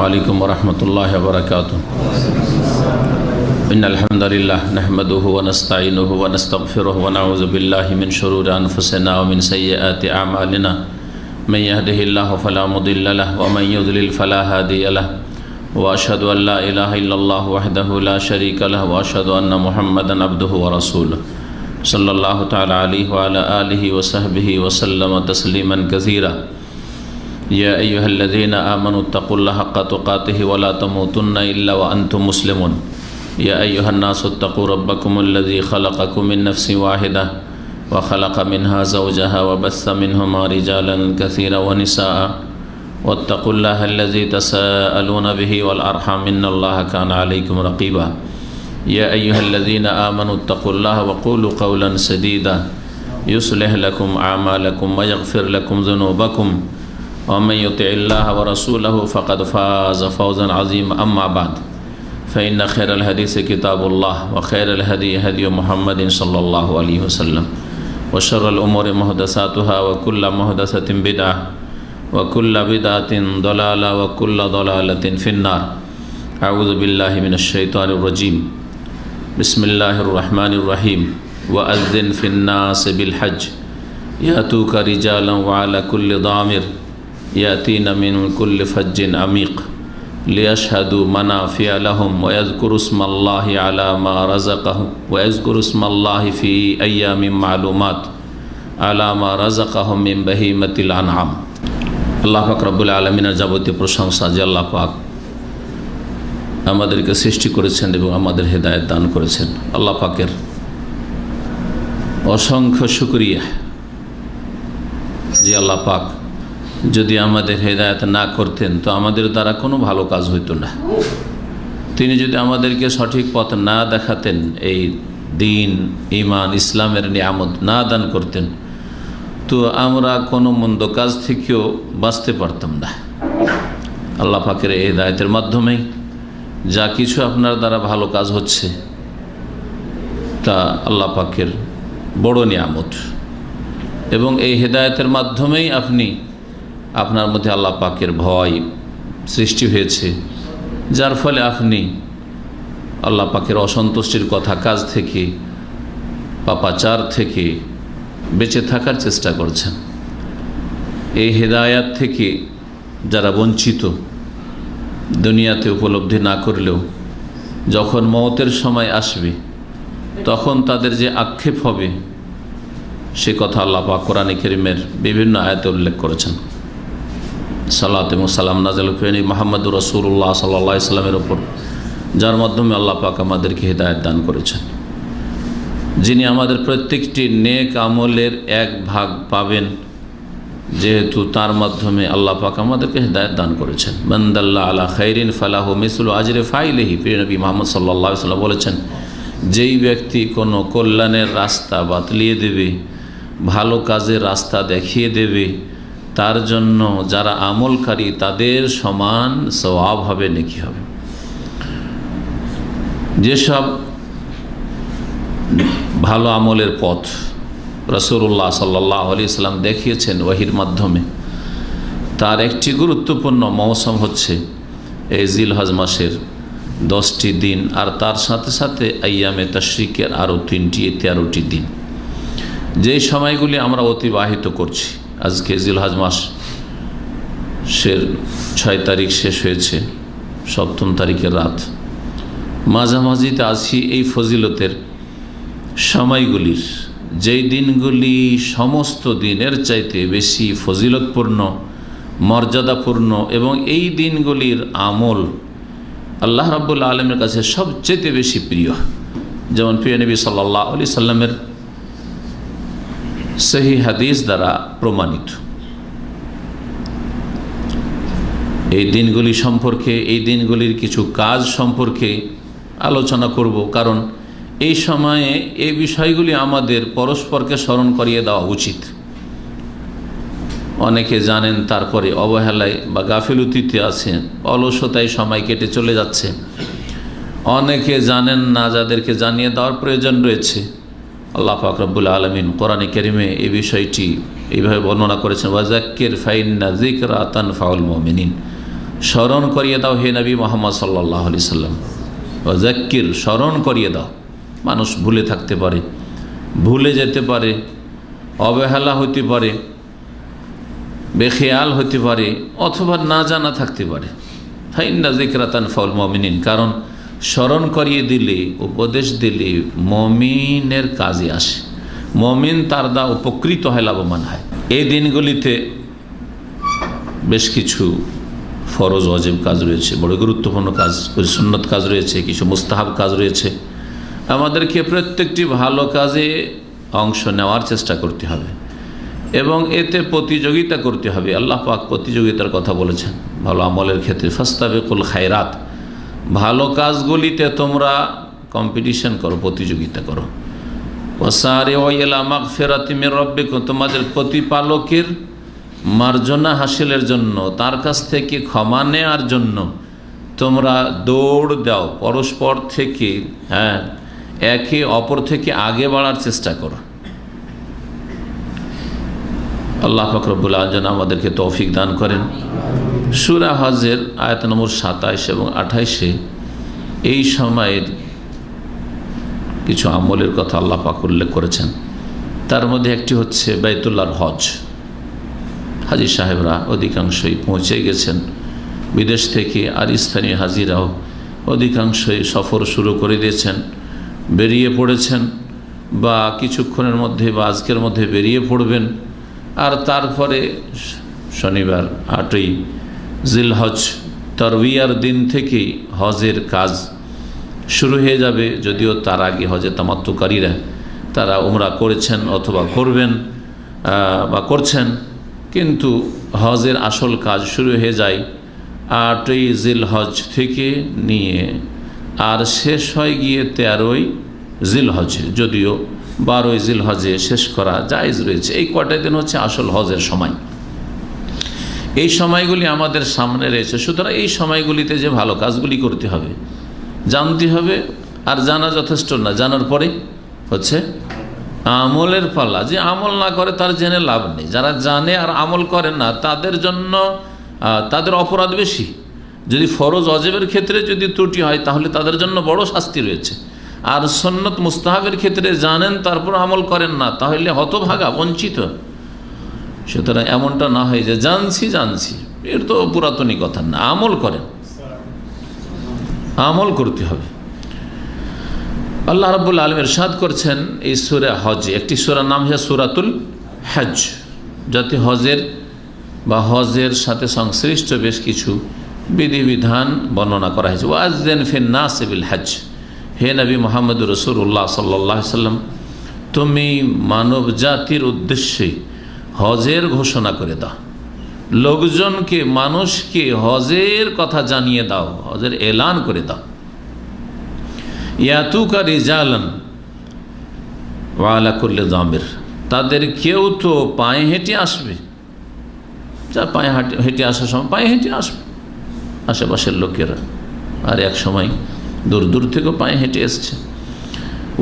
वालेकुम वरहमतुल्लाहि वबरकातुहू। इन्नल हम्दुलिल्लाह नहमदुहु व नस्तईनुहु व नस्तगफिरुहु व नऊज़ु बिल्लाहि मिन शुरूरि अनफुसिना व मिन सय्यिआति अअमालिना। मन यहदिहिल्लाहु फला मुदिल्ल लहु व मन युद्लिल फला हादिय लहु व अशहदु अन ला इलाहा इल्लल्लाहु वहदहु ला शरीका लहु व अशहदु अन्न मुहम्मदन अब्दुहु व रसूलुहु सल्लल्लाहु तआला अलैहि व अला आलिहि व सहबिहि व सल्लम तस्लीमन कसीरा। या अय्युहल्लज़ीना आमनुत्तक़ुल्लाह हक़्क़ तुक़ातिहि व ला तमूतुन्ना इल्ला व अंतुम मुस्लिमून। या अय्युहन्नासु इत्तक़ू रब्बकुमुल्लज़ी ख़लक़कुम मिन नफ़्सिन वाहिदा व ख़लक़ मिन्हा ज़ौजहा व बस्स मिन्हुमा रिजालन कसीरा व निसाअ वत्तक़ुल्लाहल्लज़ी तसाअलून बिही वल अरहम इन्नल्लाह काना अलैकुम रक़ीबा। या अय्युहल्लज़ीना आमनुत्तक़ुल्लाह व क़ूलू क़ौलन सदीदा युस्लिह लकुम अअमालकुम व यग़फ़िर लकुम ज़ुनूबकुम वमन युतिइल्लाह व रसूलहु फ़क़द फ़ाज़ फ़ौज़न अज़ीमा। अम्मा बाद फ़इन्न खैरल हदीस किताबुल्लाह व खैरल हदी हदी मुहम्मदिन सल्लल्लाहु अलैहि वसल्लम व शर्रल उमूरि मुहदसातुहा व कुल्लु मुहदसतिन बिदअह व कुल्लु बिदअतिन दलाला व कुल्लु दलालतिन फ़िन्नार। अऊज़ु बिल्लाहि मिनश शैतानिर रजीम। बिस्मिल्लाहिर रहमानिर रहीम। व अज़्ज़िन फ़िन्नास बिल हज्ज यातूका रिजालन व अला कुल्लि दामिर यातीन मिन कुल्लि फज्जिन अमीक़ लियशहदू मनाफ़िअ लहुम व यज़कुरु स्मल्लाहि अला मा रज़क़हुम व यज़कुरु स्मल्लाहि फ़ी अय्यामिन मालूमात अला मा रज़क़हुम मिन बहीमतिल अनआम। আল্লাহ পাক রব্বুল আলামিনের যাবতীয় প্রশংসা যে আল্লাহ পাক আমাদেরকে সৃষ্টি করেছেন এবং আমাদের হেদায়েত দান করেছেন। আল্লাহ পাকের অসংখ্য শুকরিয়া যে আল্লাহ পাক যদি আমাদের হেদায়েত না করতেন তো আমাদের দ্বারা কোনো ভালো কাজ হইতো না। তিনি যদি আমাদেরকে সঠিক পথ না দেখাতেন, এই দিন ঈমান ইসলামের নিয়ামত না দান করতেন তো আমরা কোনো মন্দ কাজ থেকেও বাঁচতে পারতাম না। আল্লাহ পাকের এই হেদায়েতের মাধ্যমেই যা কিছু আপনার দ্বারা ভালো কাজ হচ্ছে তা আল্লাহ পাকের বড় নিয়ামত, এবং এই হেদায়েতের মাধ্যমেই আপনার মধ্যে আল্লাহ পাকের ভয় সৃষ্টি হয়েছে, যার ফলে আপনি আল্লাহ পাকের অসন্তুষ্টির কথা কাজ থেকে পাপাচার থেকে বেঁচে থাকার চেষ্টা করছেন। এই হেদায়াত থেকে যারা বঞ্চিত, দুনিয়াতে উপলব্ধি না করলেও যখন মওতের সময় আসবে তখন তাদের যে আক্ষেপ হবে সে কথা আল্লাহ পাক কোরআনে কারীমের বিভিন্ন আয়াতে উল্লেখ করেছেন। সালাত এবং সালাম নাযিল করেন মুহাম্মদুর রাসূলুল্লাহ সাল্লাল্লাহু আলাইহি ওয়াসাল্লামের উপর, যার মাধ্যমে আল্লাহ পাক আমাদেরকে হেদায়েত দান করেছেন, যিনি আমাদের প্রত্যেকটি নেক আমলের এক ভাগ পাবেন, যেহেতু তার মাধ্যমে আল্লাহ পাক আমাদেরকে হেদায়েত দান করেছেন। মান দাল্লা আলা খাইরিন ফালাহু মিসলু আজরি ফাইলিহি। প্রিয় নবী মুহাম্মদ সাল্লাল্লাহু আলাইহি ওয়াসাল্লাম বলেছেন, যেই ব্যক্তি কোনো কল্যাণের রাস্তা বাতলিয়ে দেবে, ভালো কাজের রাস্তা দেখিয়ে দেবে, তার জন্য যারা আমলকারী তাদের সমান সওয়াব হবে, নেকি হবে। যেসব ভালো আমলের পথ রাসূলুল্লাহ সাল্লাল্লাহু আলাইহি ওয়াসাল্লাম দেখিয়েছেন ওহীর মাধ্যমে, তার একটি গুরুত্বপূর্ণ মৌসুম হচ্ছে এই জিলহজ মাসের 10টি দিন, আর তার সাথে সাথে আইয়ামে তাশরিকের আরও 13টি দিন, যেই সময়গুলি আমরা অতিবাহিত করছি। আজকে জিলহজ মাসের 6 তারিখ শেষ হয়েছে, 7 তারিখের রাত, মাঝামাঝিতে আছি এই ফজিলতের সময়গুলির, যেই দিনগুলি সমস্ত দিনের চাইতে বেশি ফজিলতপূর্ণ, মর্যাদাপূর্ণ, এবং এই দিনগুলির আমল আল্লাহ রাব্বুল আলামিনের কাছে সবচেয়ে বেশি প্রিয়। যেমন প্রিয় নবী সাল্লাল্লাহু আলাইহি সাল্লামের সহিহ হাদিস দ্বারা প্রমাণিত। এই দিনগুলি সম্পর্কে, এই দিনগুলির কিছু কাজ সম্পর্কে আলোচনা করব, কারণ এই সময়ে এই বিষয়গুলি আমাদের পরস্পরকে স্মরণ করিয়ে দেওয়া উচিত। অনেকে জানেন, তারপরে অবহেলায় বা গাফিলতিতে আছেন, অলসতায় সময় কেটে চলে যাচ্ছে। অনেকে জানেন না, যাদেরকে জানিয়ে দেওয়ার প্রয়োজন রয়েছে। আল্লাহ পাক রব্বুল আলামিন কোরআনে কারীমে এই বিষয়টি এইভাবে বর্ণনা করেছেন, ওয়াযাক্কির ফাইন্না যিকরা তানফাউল মুমিনিন। স্মরণ করিয়ে দাও হে নবী মুহাম্মদ সাল্লাল্লাহু আলাইহি সাল্লাম। ওয়াযাক্কির, স্মরণ করিয়ে দাও। মানুষ ভুলে থাকতে পারে, ভুলে যেতে পারে, অবহেলা হতে পারে, বেখেয়াল হতে পারে, অথবা না জানা থাকতে পারে। ফাইন্না যিকরা তানফাউল মুমিনিন, কারণ স্মরণ করিয়ে দিলে, উপদেশ দিলে মুমিনের কাজে আসে, মুমিন তার দ্বারা উপকৃত হয়, লাভবান হয়। এই দিনগুলিতে বেশ কিছু ফরজ ওয়াজিব কাজ রয়েছে, বড় গুরুত্বপূর্ণ কাজ, সুন্নত কাজ রয়েছে, কিছু মুস্তাহাব কাজ রয়েছে। আমাদেরকে প্রত্যেকটি ভালো কাজে অংশ নেওয়ার চেষ্টা করতে হবে এবং এতে প্রতিযোগিতা করতে হবে। আল্লাহ পাক প্রতিযোগিতার কথা বলেছেন ভালো আমলের ক্ষেত্রে, ফাস্তাবিকুল খায়রাত, ভালো কাজগুলিতে তোমরা কম্পিটিশন করো, প্রতিযোগিতা করো। ওয়াসারিউ ইলা মাগফিরাতি মির রাব্বিকুম, তোমাদের প্রতিপালকের মার্জনা হাসিলের জন্য, তার কাছ থেকে ক্ষমা নেওয়ার জন্য তোমরা দৌড় দাও, পরস্পর থেকে একে অপর থেকে আগে বাড়ার চেষ্টা করো। আল্লাহ পাক রব্বুল আলামিন আমাদেরকে তৌফিক দান করেন। সূরা হজের আয়াত নম্বর 27 এবং 28-এ এই সময়ের কিছু আমলের কথা আল্লাহ পাক উল্লেখ করেছেন। তার মধ্যে একটি হচ্ছে বাইতুল্লাহর হজ। হাজি সাহেবরা অধিকাংশই পৌঁছে গেছেন বিদেশ থেকে, আর স্থানীয় হাজিরাও অধিকাংশই সফর শুরু করে দিয়েছেন, বেরিয়ে পড়েছেন বা কিছুক্ষণের মধ্যে বা আজকের মধ্যে বেরিয়ে পড়বেন। আর তারপরে শনিবার 8ই জিলহজ তারবিয়ার দিন থেকেই হজের কাজ শুরু হয়ে যাবে। যদিও তার আগে হজে তামাত্তুকারীরা তারা উমরা করেছেন অথবা করবেন বা করছেন, কিন্তু হজের আসল কাজ শুরু হয়ে যায় 8ই জিলহজ থেকে নিয়ে, আর শেষ হয় গিয়ে 13ই জিলহজে। যদিও 12ই জিলহজে শেষ করা জায়েজ রয়েছে। এই কয়টা দিন হচ্ছে আসল হজের সময়। এই সময়গুলি আমাদের সামনে রয়েছে। সুতরাং এই সময়গুলিতে যে ভালো কাজগুলি করতে হবে, জানতে হবে। আর জানা যথেষ্ট না, জানার পরে হচ্ছে আমলের পালা। যে আমল না করে তার জেনে লাভ নেই। যারা জানে আর আমল করে না, তাদের জন্য তাদের অপরাধ বেশি। যদি ফরজ ওয়াজিবের ক্ষেত্রে যদি ত্রুটি হয়, তাহলে তাদের জন্য বড় শাস্তি রয়েছে। আর সুন্নত মুস্তাহাবের ক্ষেত্রে জানেন তারপর আমল করেন না, তাহলে হতভাগা, বঞ্চিত। সুতরাং এমনটা না হয় যে জানছি, এর তো পুরাতনী কথা না। আমল করেন, আমল করতে হবে। আল্লাহ রাব্বুল আলামিন ইরশাদ করছেন এই সূরা হজ, একটি সূরার নাম হচ্ছে সূরাতুল হজ, যাতে হজের বা হজের সাথে সংশ্লিষ্ট বেশ কিছু বিধিবিধান বর্ণনা করা হয়েছে। ওয়াযযিন ফিন নাস বিল হজ, হে নবী মুহাম্মদ রাসূলুল্লাহ সাল্লাল্লাহু আলাইহি সাল্লাম, তুমি মানব জাতির উদ্দেশ্যে হজের ঘোষণা করে দাও। লোকজনকে, মানুষকে হজের কথা জানিয়ে দাও, হজের এলান করে দাও। ইয়াতুকা রিজালান ওয়া আলা কুল্লি যামির, তাদের কেউ তো পায়ে হেঁটে আসবে। যা পায়ে হেঁটে আসার সময় পায়ে হেঁটে আসবে আশেপাশের লোকেরা, আর এক সময় দূর দূর থেকেও পায়ে হেঁটে এসছে।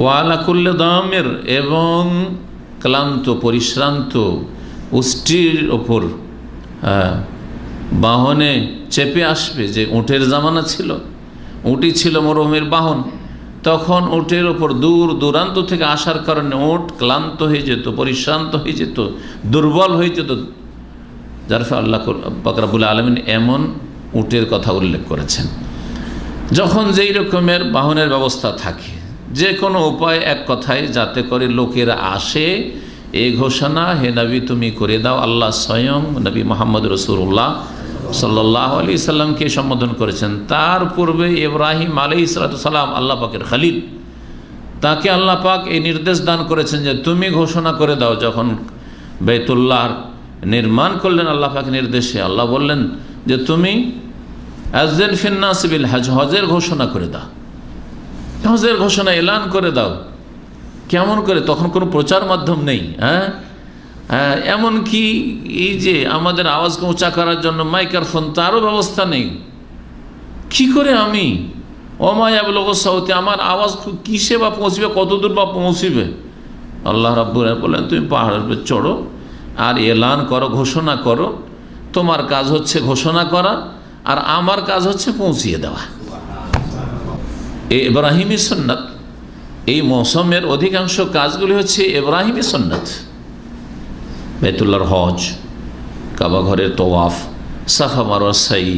ওয়া আলা কুল্লি যামির, এবং ক্লান্ত পরিশ্রান্ত উষ্টির ওপর বাহনে চেপে আসবে। যে উটের জামানা ছিল, উটই ছিল মরুভূমির বাহন, তখন উটের ওপর দূর দূরান্ত থেকে আসার কারণে উট ক্লান্ত হয়ে যেত, পরিশ্রান্ত হয়ে যেত, দুর্বল হয়ে যেত। যার ফলে আল্লাহ পাক রব্বুল আলামিন এমন উটের কথা উল্লেখ করেছেন। যখন যেই রকমের বাহনের ব্যবস্থা থাকে, যে কোনো উপায়, এক কথায় যাতে করে লোকেরা আসে, এই ঘোষণা হে নবী তুমি করে দাও। আল্লাহ স্বয়ং নবী মুহাম্মদ রাসূলুল্লাহ সাল্লাল্লাহু আলাইহি সাল্লামকে সম্বোধন করেছেন। তার পূর্বে ইব্রাহিম আলাইহিস সালাম, আল্লাহ পাকের খলিল, তাকে আল্লাহ পাক এই নির্দেশ দান করেছেন যে তুমি ঘোষণা করে দাও। যখন বাইতুল্লাহ নির্মাণ করলেন আল্লাহ পাকের নির্দেশে, আল্লাহ বললেন যে তুমি আযযিন ফিন নাস বিল হজ, হজের ঘোষণা করে দাও, হজের ঘোষণা এলান করে দাও। কেমন করে? তখন কোনো প্রচার মাধ্যম নেই। এমনকি এই যে আমাদের আওয়াজকে উঁচা করার জন্য মাইক্রোফোন, তারও ব্যবস্থা নেই। কি করে আমি অমায়াবলগো সাউতে, আমার আওয়াজ কিসে বা পৌঁছবে, কত দূর বা পৌঁছবে? আল্লাহ রাব্বুল আলামিন বললেন তুমি পাহাড়ের উপর চড়ো আর এলান করো, ঘোষণা করো। তোমার কাজ হচ্ছে ঘোষণা করা, আর আমার কাজ হচ্ছে পৌঁছিয়ে দেওয়া। এই ইব্রাহিমী সুন্নাত, এই মৌসুমের অধিকাংশ কাজগুলি হচ্ছে ইব্রাহিমী সুন্নাত। বাইতুল্লাহর হজ, কাবা ঘরের তওয়াফ, সাফা মারওয়া সাই,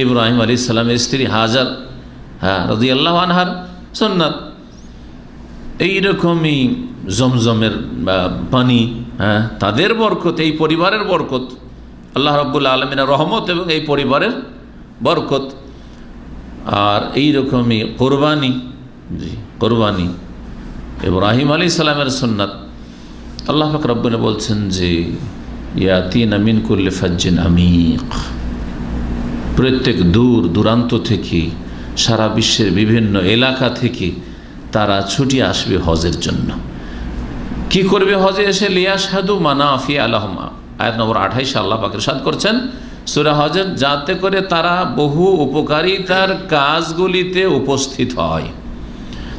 ইব্রাহিম আলাইহিস সালামের স্ত্রী হাজার রাদিয়াল্লাহু আনহার সুন্নাত। এইরকমই জমজমের পানি, তাদের বরকত, এই পরিবারের বরকত, আল্লাহ রাব্বুল আলামিনের রহমত এবং এই পরিবারের বরকত। আর এইরকমই কোরবানি, জি কোরবানি ইব্রাহিম আলাইহিস সালামের সুন্নাত। আল্লাহ পাক রব্বুল বলছেন যে ইয়াতিনা মিন কুল্লি ফাজ্জিন আমিক, প্রত্যেক দূর দূরান্ত থেকে, সারা বিশ্বের বিভিন্ন এলাকা থেকে তারা ছুটি আসবে হজের জন্য। কি করবে হজে এসে? লিয়াশহাদু মানাফিআ লাহুম, আয়াত নম্বর 28 আল্লাহ পাক ইরশাদ করছেন সূরা হজের, যাতে করে তারা বহু উপকারিতার কাজগুলিতে উপস্থিত হয়,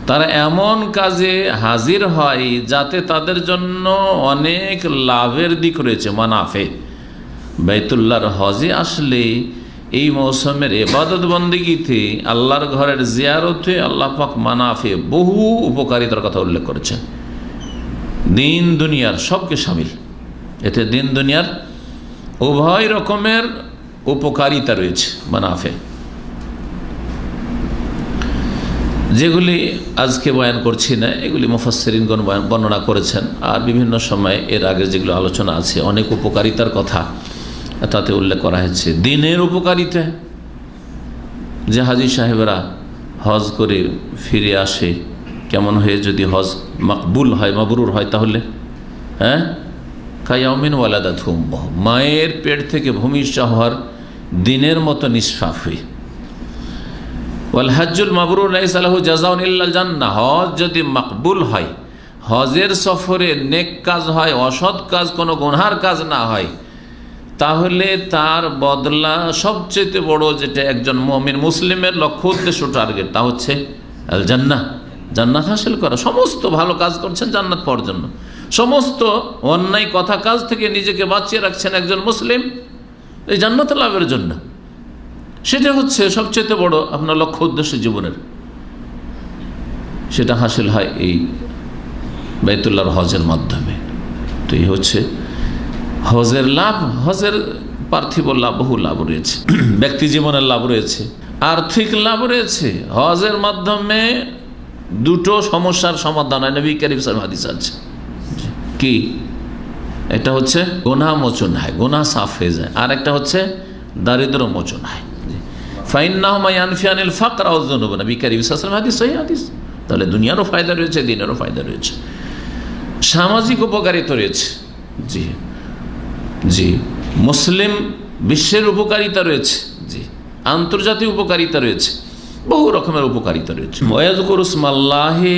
তারা এমন কাজে হাজির হয় যাতে তাদের জন্য অনেক লাভের দিক রয়েছে। মানাফে, বাইতুল্লাহর হজে আসলে এই মৌসুমের ইবাদত বন্দেগীতে, আল্লাহর ঘরের জিয়ারতে আল্লাহ পাক মানাফে, বহু উপকারিতার কথা উল্লেখ করেছেন। দিন দুনিয়ার সবকে শামিল, এতে দিন দুনিয়ার উভয় রকমের উপকারিতা রয়েছে মানাফে, যেগুলি আজকে বয়ান করছি না। এগুলি মুফাসসিরিনগণ বর্ণনা করেছেন, আর বিভিন্ন সময় এর আগে যেগুলো আলোচনা আছে অনেক উপকারিতার কথা তাতে উল্লেখ করা হয়েছে। দিনের উপকারিতা, যে হাজী সাহেবরা হজ করে ফিরে আসে কেমন হয়ে, যদি হজ মকবুল হয়, মাবরুর হয়, তাহলে কায়াউমিন ওয়ালাদাতহু উম্মুহু, মায়ের পেট থেকে ভূমিষ্ঠ হওয়ার দিনের মতো নিষ্পাপ হয়ে। ওয়াল হজ্জুল মাবরুর লাইসা লাহু জাযাউন ইল্লাল জান্নাহ, হজ যদি মকবুল হয়, হজের সফরে নেক কাজ হয়, অসৎ কাজ, কোনো গুনহার কাজ না হয়, তাহলে তার বদলা সবচেয়ে বড়, যেটা একজন মুমিন মুসলিমের লক্ষ্য উদ্দেশ্য টার্গেট, তা হচ্ছে আল জান্নাহ, জান্নাত হাসিল করা। সমস্ত ভালো কাজ করছেন জান্নাত পাওয়ার জন্য, সমস্ত অন্যায় কথা কাজ থেকে নিজেকে বাঁচিয়ে রাখছেন একজন মুসলিম এই জান্নাত লাভের জন্য। সেটা হচ্ছে সবচেয়ে বড় আপনার লক্ষ্য উদ্দেশ্য জীবনের, সেটা হাসিল হয় এই বাইতুল্লাহর হজের মাধ্যমে। তো এই হচ্ছে হজের লাভ। হজের পার্থিব লাভ, বহু লাভ রয়েছে, ব্যক্তি জীবনের লাভ রয়েছে, আর্থিক লাভ রয়েছে। হজের মাধ্যমে দুটো সমস্যার সমাধান হয়, নবী কারীম সাল্লাল্লাহু আলাইহি ওয়াসাল্লাম হাদিস আছে। কি? এটা হচ্ছে গুনাহ মোচন হয়, গুনাহ সাফ হয়ে যায়, আর একটা হচ্ছে দারিদ্র মোচন হয়। ফাইন্নাহুমা ইয়ানফিয়ানিল ফাকর ওয়াজ যুনুব, নবী কারীম সাল্লাল্লাহু আলাইহি ওয়াসাল্লাম হাদিস, সহিহ হাদিস। তাহলে দুনিয়ারও ফায়দা রয়েছে, দিনেরও ফায়দা রয়েছে, সামাজিক উপকারিতা রয়েছে। জি জি, মুসলিম বিশ্বের উপকারিতা রয়েছে, জি আন্তর্জাতিক উপকারিতা রয়েছে, বহু রকমের উপকারিতা রয়েছে। ওয়াযকুরু ইসমাল্লাহি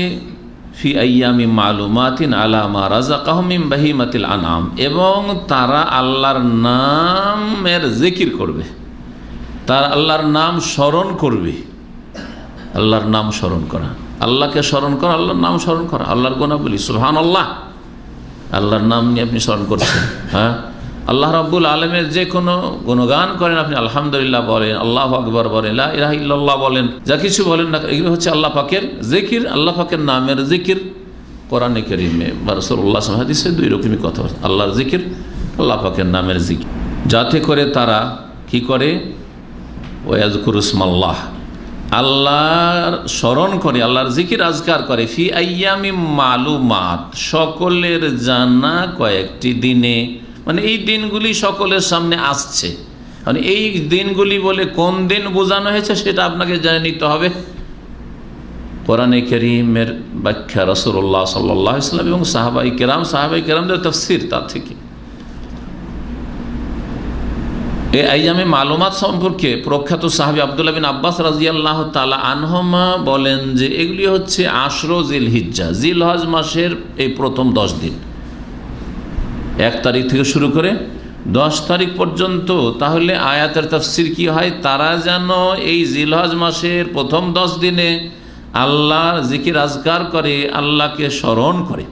ফি আইয়ামি মালুমাতিন আলা মা রাযাকাহুম মিন বাহিমাতিল আনআম, এবং তারা আল্লাহর নামের জিকির করবে, তারা আল্লাহর নাম স্মরণ করবে। আল্লাহর নাম স্মরণ করা, আল্লাহকে স্মরণ করা, আল্লাহর নাম স্মরণ করা, আল্লাহর গুণাবলী, সুবহানাল্লাহ, আল্লাহর নাম নিয়ে আপনি স্মরণ করছেন। হ্যাঁ, আল্লাহ রাব্বুল আলামিনের যে কোনো গুণগান করেন আপনি, আলহামদুলিল্লাহ বলেন, আল্লাহু আকবার বলেন, লা ইলাহা ইল্লাল্লাহ বলেন, যা কিছু বলেন না, এগুলো হচ্ছে আল্লাহ পাকের জিকির, আল্লাহ পাকের নামের জিকির। কোরআনে কারীমে বা রাসূলুল্লাহ সাল্লাল্লাহু আলাইহি ওয়াসাল্লাম হাদিসে দুই রকমই কথা, আল্লাহর জিকির, আল্লাহ পাকের নামের জিকির, যাতে করে তারা কি করে? ওয়াযকুরু ইসমাল্লাহ, আল্লাহর স্মরণ করে, আল্লাহর জিকির আজকার করে, ফি আইয়ামি মালুমাত, সকলের জানা কয়েকটি দিনে, মানে এই দিনগুলি সকলের সামনে আসছে। মানে এই দিনগুলি বলে কোন দিন বোঝানো হয়েছে সেটা আপনাকে জেনে নিতে হবে। কোরআনে কারীমের ব্যাখ্যা রাসূলুল্লাহ সাল্লাল্লাহু আলাইহি ওয়াসাল্লাম এবং সাহাবায়ে কেরামদের তাফসীর, তার থেকে এই আইয়ামে মালুমাত সম্পর্কে প্রখ্যাত সাহাবী আব্দুল্লাহ বিন আব্বাস রাদিয়াল্লাহু তাআলা আনহুমা বলেন যে এগুলি হচ্ছে আশরো জিলহিজ্জা, জিলহজ মাসের এই প্রথম 10 দিন, 1 তারিখ থেকে শুরু করে 10 তারিখ পর্যন্ত। তাহলে আয়াতের তাফসীর কি হয়? তারা যেন এই জিলহজ মাসের প্রথম 10 দিনে আল্লাহর জিকির আজকার করে, আল্লাহকে স্মরণ করে।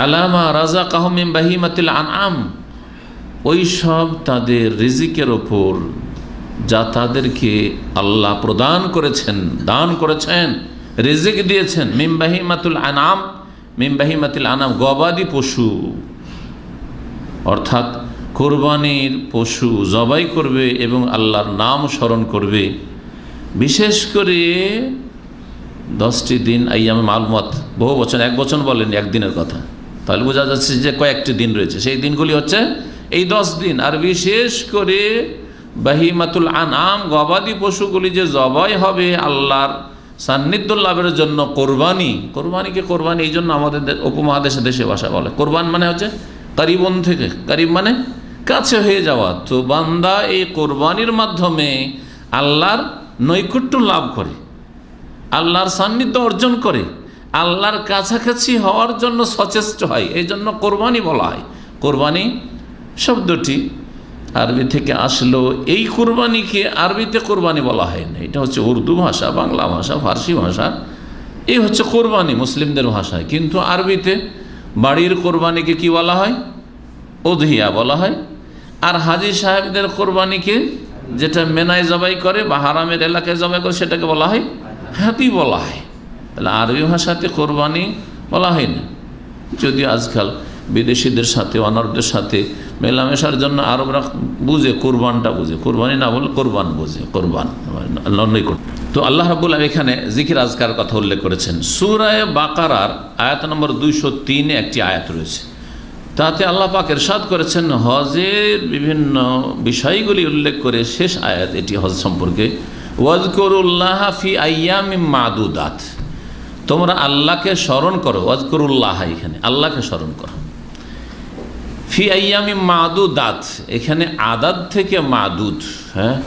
আলা মা রাযাকাহুম মিন বাহিমাতিল আনআম, ওই সব তাদের রিজিকের ওপর যা তাদেরকে আল্লাহ প্রদান করেছেন, দান করেছেন, রিজিক দিয়েছেন। মিন বাহিমাতুল আনাম, মিন বাহিমাতুল আনাম গবাদি পশু, অর্থাৎ কোরবানির পশু জবাই করবে এবং আল্লাহর নাম স্মরণ করবে। বিশেষ করে 10টি দিন আইয়ামে মালুমাত, বহু বচন, এক বচন বলেন একদিনের কথা, তাহলে বোঝা যাচ্ছে যে কয়েকটি দিন রয়েছে। সেই দিনগুলি হচ্ছে এই 10 দিন। আর বিশেষ করে বাহিমাতুল আনাম গবাদি পশুগুলি যে জবাই হবে আল্লাহর সান্নিধ্য লাভের জন্য, কোরবানিকে কোরবানি এই জন্য আমাদের উপমহাদেশে দেশে ভাষা বলে কোরবান মানে হচ্ছে কারিবন থেকে, কারিব মানে কাছে হয়ে যাওয়া। তো বান্দা এই কোরবানির মাধ্যমে আল্লাহর নৈকট্য লাভ করে, আল্লাহর সান্নিধ্য অর্জন করে, আল্লাহর কাছাকাছি হওয়ার জন্য সচেষ্ট হয়। এই জন্য কোরবানি বলা হয়। কোরবানি শব্দটি আরবি থেকে আসলো। এই কোরবানিকে আরবিতে কোরবানি বলা হয় না, এটা হচ্ছে উর্দু ভাষা, বাংলা ভাষা, ফার্সি ভাষা, এই হচ্ছে কোরবানি মুসলিমদের ভাষায়। কিন্তু আরবিতে বাড়ির কোরবানিকে কি বলা হয়? উযহিয়া বলা হয়। আর হাজি সাহেবদের কোরবানিকে, যেটা মেনায় জবাই করে বা হারামের এলাকায় জবাই করে, সেটাকে বলা হয় হাতি বলা হয়। তাহলে আরবি ভাষাতে কোরবানি বলা হয় না। যদিও আজকাল বিদেশিদের সাথে, অনারবদের সাথে মেলামেশার জন্য আরবরা বুঝে, কোরবানটা বুঝে, কোরবানি না বলে কোরবান বুঝে, কোরবান লন্ডন করতে। তো আল্লাহ রাব্বুল আলামিন এখানে জিকির আজকার কথা উল্লেখ করেছেন। সূরা বাকারার আয়াত নম্বর 203 একটি আয়াত রয়েছে, তাতে আল্লাহ পাক ইরশাদ করেছেন হজের বিভিন্ন বিষয়গুলি উল্লেখ করে শেষ আয়াত এটি হজ সম্পর্কে, ওয়াজকুরুল্লাহ ফি আইয়ামিম মাদুদাত, তোমরা আল্লাহকে স্মরণ করো। ওয়াজকুরুল্লাহ, এখানে আল্লাহকে স্মরণ করো। ফি আইয়ামিম মাদুদাত, এখানে আদাদ থেকে মাদুদ, হ্যাঁ,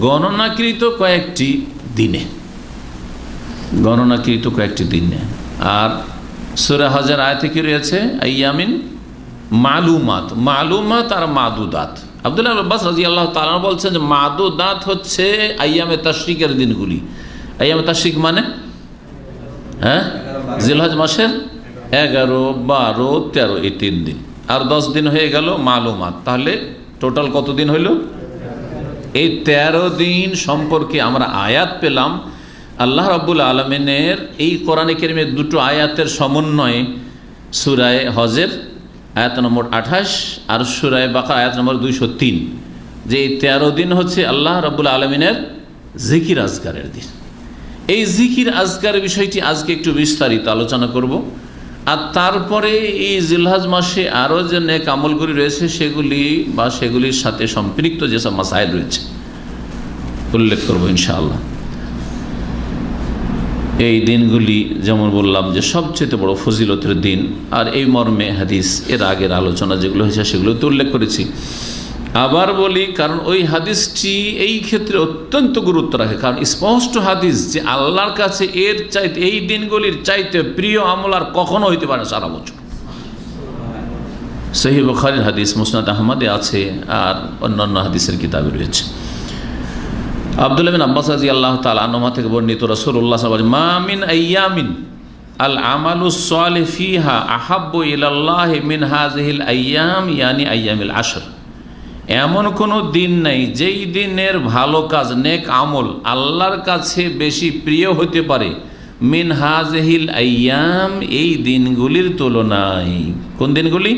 গণনাকৃত কয়েকটি দিনে, গণনাকৃত কয়েকটি দিনে। আর সূরা হজের আয়াতে কি রয়েছে? আইয়ামিন মালুমাত, মালুমাত আর মাদুদাত। আব্দুল্লাহ ইবনে আব্বাস রাদিয়াল্লাহু তাআলা বলছেন যে মাদুদাত হচ্ছে আইয়ামে তাশরিকের দিনগুলি। আইয়ামে তাশরিক মানে হ্যাঁ, জিলহজ মাসের 11, 12, 13 এই 3 দিন, আর 10 দিন হয়ে গেল মালুমাত। তাহলে টোটাল কত দিন হইল? এই 13 দিন সম্পর্কে আমরা আয়াত পেলাম। আল্লাহ রাব্বুল আলামিনের এই কোরআনে কারীমের দুটো আয়াতের সমন্বয়ে সূরা হজের আয়াত নম্বর 28 আর সূরা বাকারা আয়াত নম্বর 203, যে এই 13 দিন হচ্ছে আল্লাহ রাব্বুল আলামিনের জিকির আজকারের দিন। এই জিকির আজকারের বিষয়টি আজকে একটু বিস্তারিত আলোচনা করব। আর তারপরে এই জিলহজ মাসে আরও যে নেক আমলগুলি রয়েছে সেগুলি বা সেগুলির সাথে সম্পৃক্ত যেসব মাসাইল রয়েছে উল্লেখ করব ইনশাআল্লাহ। এই দিনগুলি যেমন বললাম যে সবচেয়ে বড় ফজিলতের দিন, আর এই মর্মে হাদিস এর আগের আলোচনা যেগুলো হয়েছে সেগুলো তো উল্লেখ করেছি। আবার বলি, কারণ ওই হাদিসটি এই ক্ষেত্রে অত্যন্ত গুরুত্ব রাখে, কারণ স্পষ্ট হাদিস যে আল্লাহর কাছে এর চাইতে, এই দিনগুলির চাইতে প্রিয় আমল আর কখনো হইতে পারে সারা বছর। সহিহ বুখারীর হাদিস, মুসনাদ আহমদে আছে, আর অন্যান্য হাদিসের কিতাবে রয়েছে। আব্দুল্লাহ বিন আব্বাস রাদিয়াল্লাহু তাআলা আনহু থেকে বর্ণিত, রাসূলুল্লাহ সাল্লাল্লাহু আলাইহি ওয়াসাল্লাম মা মিন আইয়ামিন আল আমালুস সালিহ ফিহা আহাব্বু ইলাল্লাহি মিন হাযিহিল আইয়াম, ইয়ানি আইয়ামিল আশর, এমন কোনো দিন নাই যেই দিনের ভালো কাজ, নেক আমল আল্লাহর কাছে বেশি প্রিয় হতে পারে মিন হাযিহিল আইয়াম, এই দিনগুলির তুলনায়। কোন দিনগুলি?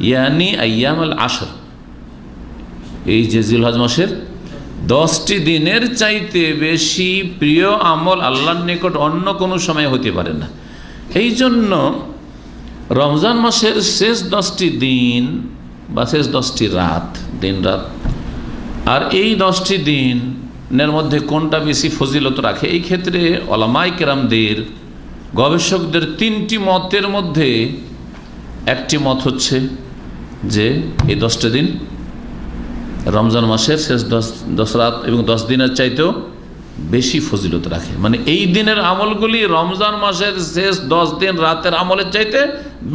ইয়ানি আইয়ামুল আশর, এই যে জিলহজ মাসের 10টি দিনের চাইতে বেশি প্রিয় আমল আল্লাহর নিকট অন্য কোনো সময় হতে পারে না। এই জন্য রমজান মাসের শেষ 10টি দিন বা শেষ 10টি রাত, দিন রাত, আর এই 10টি দিনের মধ্যে কোনটা বেশি ফজিলত রাখে, এই ক্ষেত্রে ওলামায়ে কেরামদের, গবেষকদের 3টি মতের মধ্যে একটি মত হচ্ছে যে এই 10টা দিন রমজান মাসের শেষ 10 রাত এবং 10 দিনের চাইতেও বেশি ফজিলত রাখে। মানে এই দিনের আমলগুলি রমজান মাসের শেষ 10 দিন রাতের আমলের চাইতে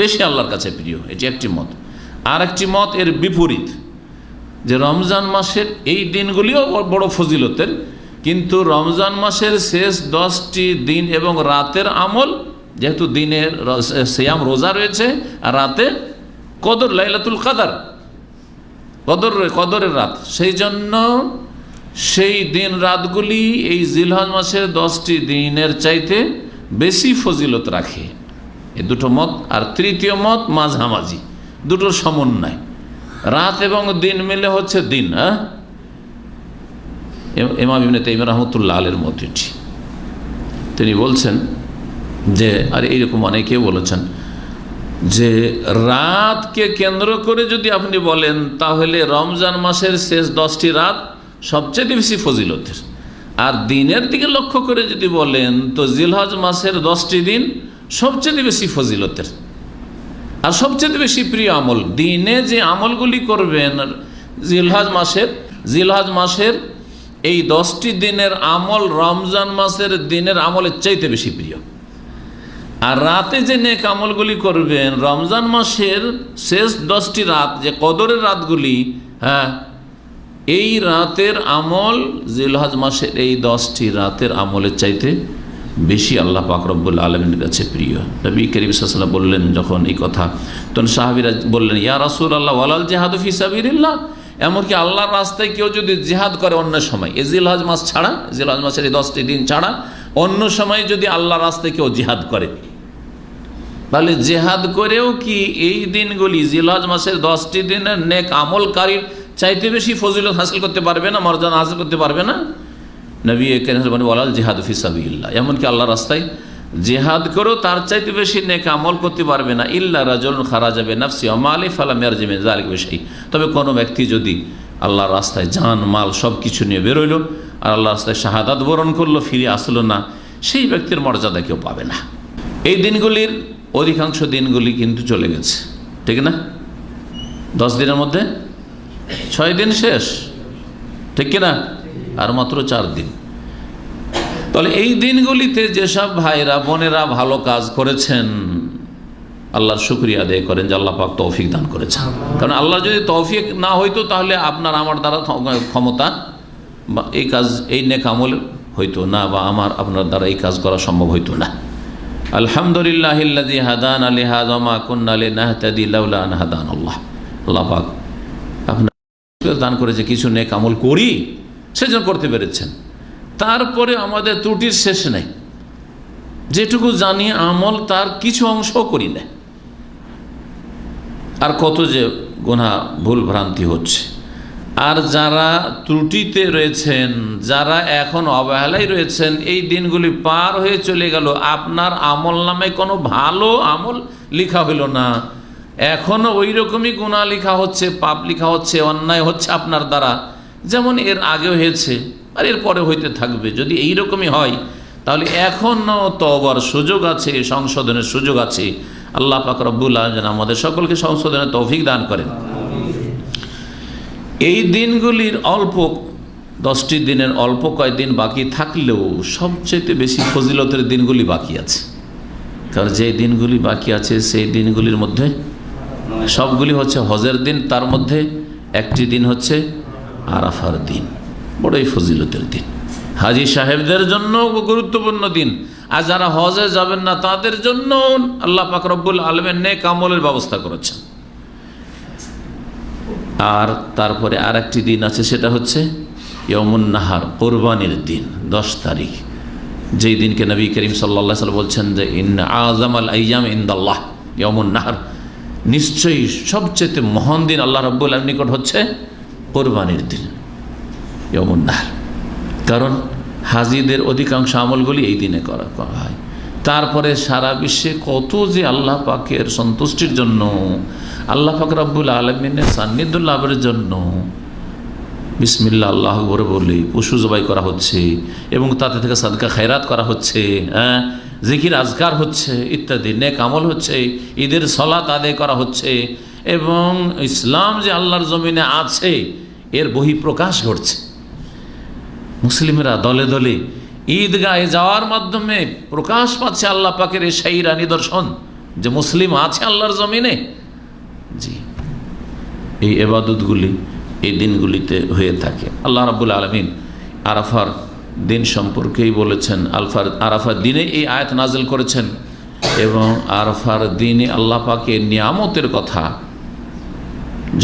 বেশি আল্লাহর কাছে প্রিয়, এটি একটি মত। আর একটি মত এর বিপরীত, যে রমজান মাসের এই দিনগুলিও বড় ফজিলতের, কিন্তু রমজান মাসের শেষ 10টি দিন এবং রাতের আমল, যেহেতু দিনের সিয়াম রোজা রয়েছে আর রাতে কদর, লাইলাতুল কদর, কদরের রাত। সেই জন্য সেই দিন রাতগুলি এই জিলহজ মাসের 10টি দিনের চাইতে বেশি ফজিলত রাখে। এই দুটো মত। আর তৃতীয় মত মাঝামাঝি, দুটোর সমন্বয়, রাত এবং দিন মিলে হচ্ছে দিন। ইমাম ইবনে তাইমিয়া রাহমাতুল্লাহ আলাইহির মত এটি। তিনি বলছেন যে, আর এইরকম অনেকেই বলেছেন যে রাতকে কেন্দ্র করে যদি আপনি বলেন তাহলে রমজান মাসের শেষ 10টি রাত সবচেয়ে বেশি ফজিলতের, আর দিনের দিকে লক্ষ্য করে যদি বলেন তো জিলহজ মাসের 10টি দিন সবচেয়ে বেশি ফজিলতের আর সবচেয়ে বেশি প্রিয় আমল। দিনে যে আমলগুলি করবেন জিলহজ মাসের এই 10টি দিনের আমল রমজান মাসের দিনের আমলের চাইতে বেশি প্রিয়। আর রাতে যে নেক আমলগুলি করবেন রমজান মাসের শেষ 10টি রাত, যে কদরের রাতগুলি, এই রাতের আমল জিলহজ মাসের এই 10টি রাতের আমলের চাইতে বেশি আল্লাহ পাক রব্বুল আলামিনের কাছে প্রিয়। নবী করিম সাল্লাল্লাহু আলাইহি ওয়াসাল্লাম বললেন যখন এই কথা, তখন সাহাবীরা বললেন, ইয়া রাসূলুল্লাহ ওয়ালাল জিহাদু ফি সাবিলিল্লাহ, এমনকি আল্লাহর রাস্তায় কেউ যদি জিহাদ করে অন্য সময়, এই জিলহজ মাস ছাড়া, জিলহজ মাসের এই 10টি দিন ছাড়া অন্য সময় যদি আল্লাহর রাস্তায় কেউ জিহাদ করে, তাহলে জিহাদ করেও কি এই দিনগুলি জিলহজ মাসের 10টি দিনের নেক আমলকারীর চাইতে বেশি ফজিলত হাসিল করতে পারবে না, মর্যাদা হাসিল করতে পারবে না? নবী করিম ওয়ালাল জিহাদ ফি সাবিলিল্লাহ, এমনকি আল্লাহর রাস্তায় জিহাদ করেও তার চাইতে বেশি নেক আমল করতে পারবে না। ইল্লা রাজুলুন খারাজা বিনাফসি ওয়া মালি ফালাম ইয়ারজি মিন যালিকা বিশাই, তবে কোনো ব্যক্তি যদি আল্লাহর রাস্তায় জান মাল সব কিছু নিয়ে বেরোইল আর আল্লাহর রাস্তায় শাহাদাত বরণ করলো, ফিরে আসলো না, সেই ব্যক্তির মর্যাদা কেউ পাবে না। এই দিনগুলির অধিকাংশ দিনগুলি কিন্তু চলে গেছে, ঠিক না? 10 দিনের মধ্যে 6 দিন শেষ, ঠিক কিনা? আর মাত্র 4 দিন। তাহলে এই দিনগুলিতে যেসব ভাইরা বোনেরা ভালো কাজ করেছেন আল্লাহর শুকরিয়া আদায় করেন যে আল্লাহ পাক তৌফিক দান করেছেন। কারণ আল্লাহ যদি তৌফিক না হইতো তাহলে আপনার আমার দ্বারা ক্ষমতা বা এই কাজ, এই নেক আমল হইতো না, বা আপনার দ্বারা এই কাজ করা সম্ভব হইতো না। আলহামদুলিল্লাহিল্লাযী হাদানা লিহাযা ওয়া মা কুন্না লিনাহতাদি লাউলা আন হাদানাল্লাহ। আল্লাহ পাক আপনার দান করেছে, কিছু নেক আমল করি সেজন্য করতে পেরেছেন। তারপরে আমাদের ত্রুটির শেষ নেই, যেটুকু জানি আমল তার কিছু অংশ করি না, আর কত যে গুনাহ ভুল ভ্রান্তি হচ্ছে। আর যারা ত্রুটিতে রয়েছেন, যারা এখন অবহেলায় রয়েছেন, এই দিনগুলি পার হয়ে চলে গেল, আপনার আমল নামে কোনো ভালো আমল লেখা হইল না, এখনও ওই রকমই গুনাহ লেখা হচ্ছে, পাপ লেখা হচ্ছে, অন্যায় হচ্ছে আপনার দ্বারা, যেমন এর আগেও হয়েছে আর এর পরে হইতে থাকবে। যদি এই রকমই হয় তাহলে এখনও তওবার সুযোগ আছে, সংশোধনের সুযোগ আছে। আল্লাহ পাক রব্বুল আলামিন আমাদের সকলকে সংশোধনের তৌফিক দান করেন। এই দিনগুলির অল্প 10টি দিনের অল্প কয়েকদিন বাকি থাকলেও সবচেয়ে বেশি ফজিলতের দিনগুলি বাকি আছে। কারণ যে দিনগুলি বাকি আছে সেই দিনগুলির মধ্যে সবগুলি হচ্ছে হজের দিন, তার মধ্যে একটি দিন হচ্ছে আরাফার দিন, বড়ই ফজিলতের দিন, হাজী সাহেবদের জন্য গুরুত্বপূর্ণ দিন। আর যারা হজে যাবেন না তাদের জন্য আল্লাহ পাক রব্বুল আলামিন নেক আমলের ব্যবস্থা করেছেন। আর তারপরে আর একটি দিন আছে, সেটা হচ্ছে ইয়মুন নাহার, কোরবানির দিন, 10 তারিখ, যেই দিনকে নবী করিম সাল্লাল্লাহু আলাইহি ওয়াসাল্লাম বলছেন যে ইন্না আযামাল আইয়াম ইনদাল্লাহ ইয়মুন নাহার, নিশ্চয়ই সবচেয়ে মহান দিন আল্লাহ রাব্বুল আলামিনের নিকট হচ্ছে কোরবানির দিন, ইয়মুন নাহার। কারণ হাজিদের অধিকাংশ আমলগুলি এই দিনে করা হয়। তারপরে সারা বিশ্বে কত যে আল্লাহ পাকের সন্তুষ্টির জন্য, আল্লাহ পাক রব্বুল আলামিনের সান্নিধ্য লাভের জন্য বিসমিল্লাহ আল্লাহু আকবার বলে পশু জবাই করা হচ্ছে এবং তাতে থেকে সাদকা খায়রাত করা হচ্ছে, জিকির আজকার হচ্ছে, ইত্যাদি নেক আমল হচ্ছে, ঈদের সালাত আদায় করা হচ্ছে, এবং ইসলাম যে আল্লাহর জমিনে আছে এর বহিঃপ্রকাশ ঘটছে। মুসলিমরা দলে দলে ঈদগাহে যাওয়ার মাধ্যমে প্রকাশ পাচ্ছে আল্লাহ পাকের এই শাইরা নিদর্শন যে মুসলিম আছে আল্লাহর জমিনে। জি, এই ইবাদতগুলি এই দিনগুলিতে হয়ে থাকে। আল্লাহ রাব্বুল আলামিন আরাফার দিন সম্পর্কেই বলেছেন, আরাফার দিনে এই আয়াত নাজিল করেছেন, এবং আরাফার দিনে আল্লাহ পাকের নিয়ামতের কথা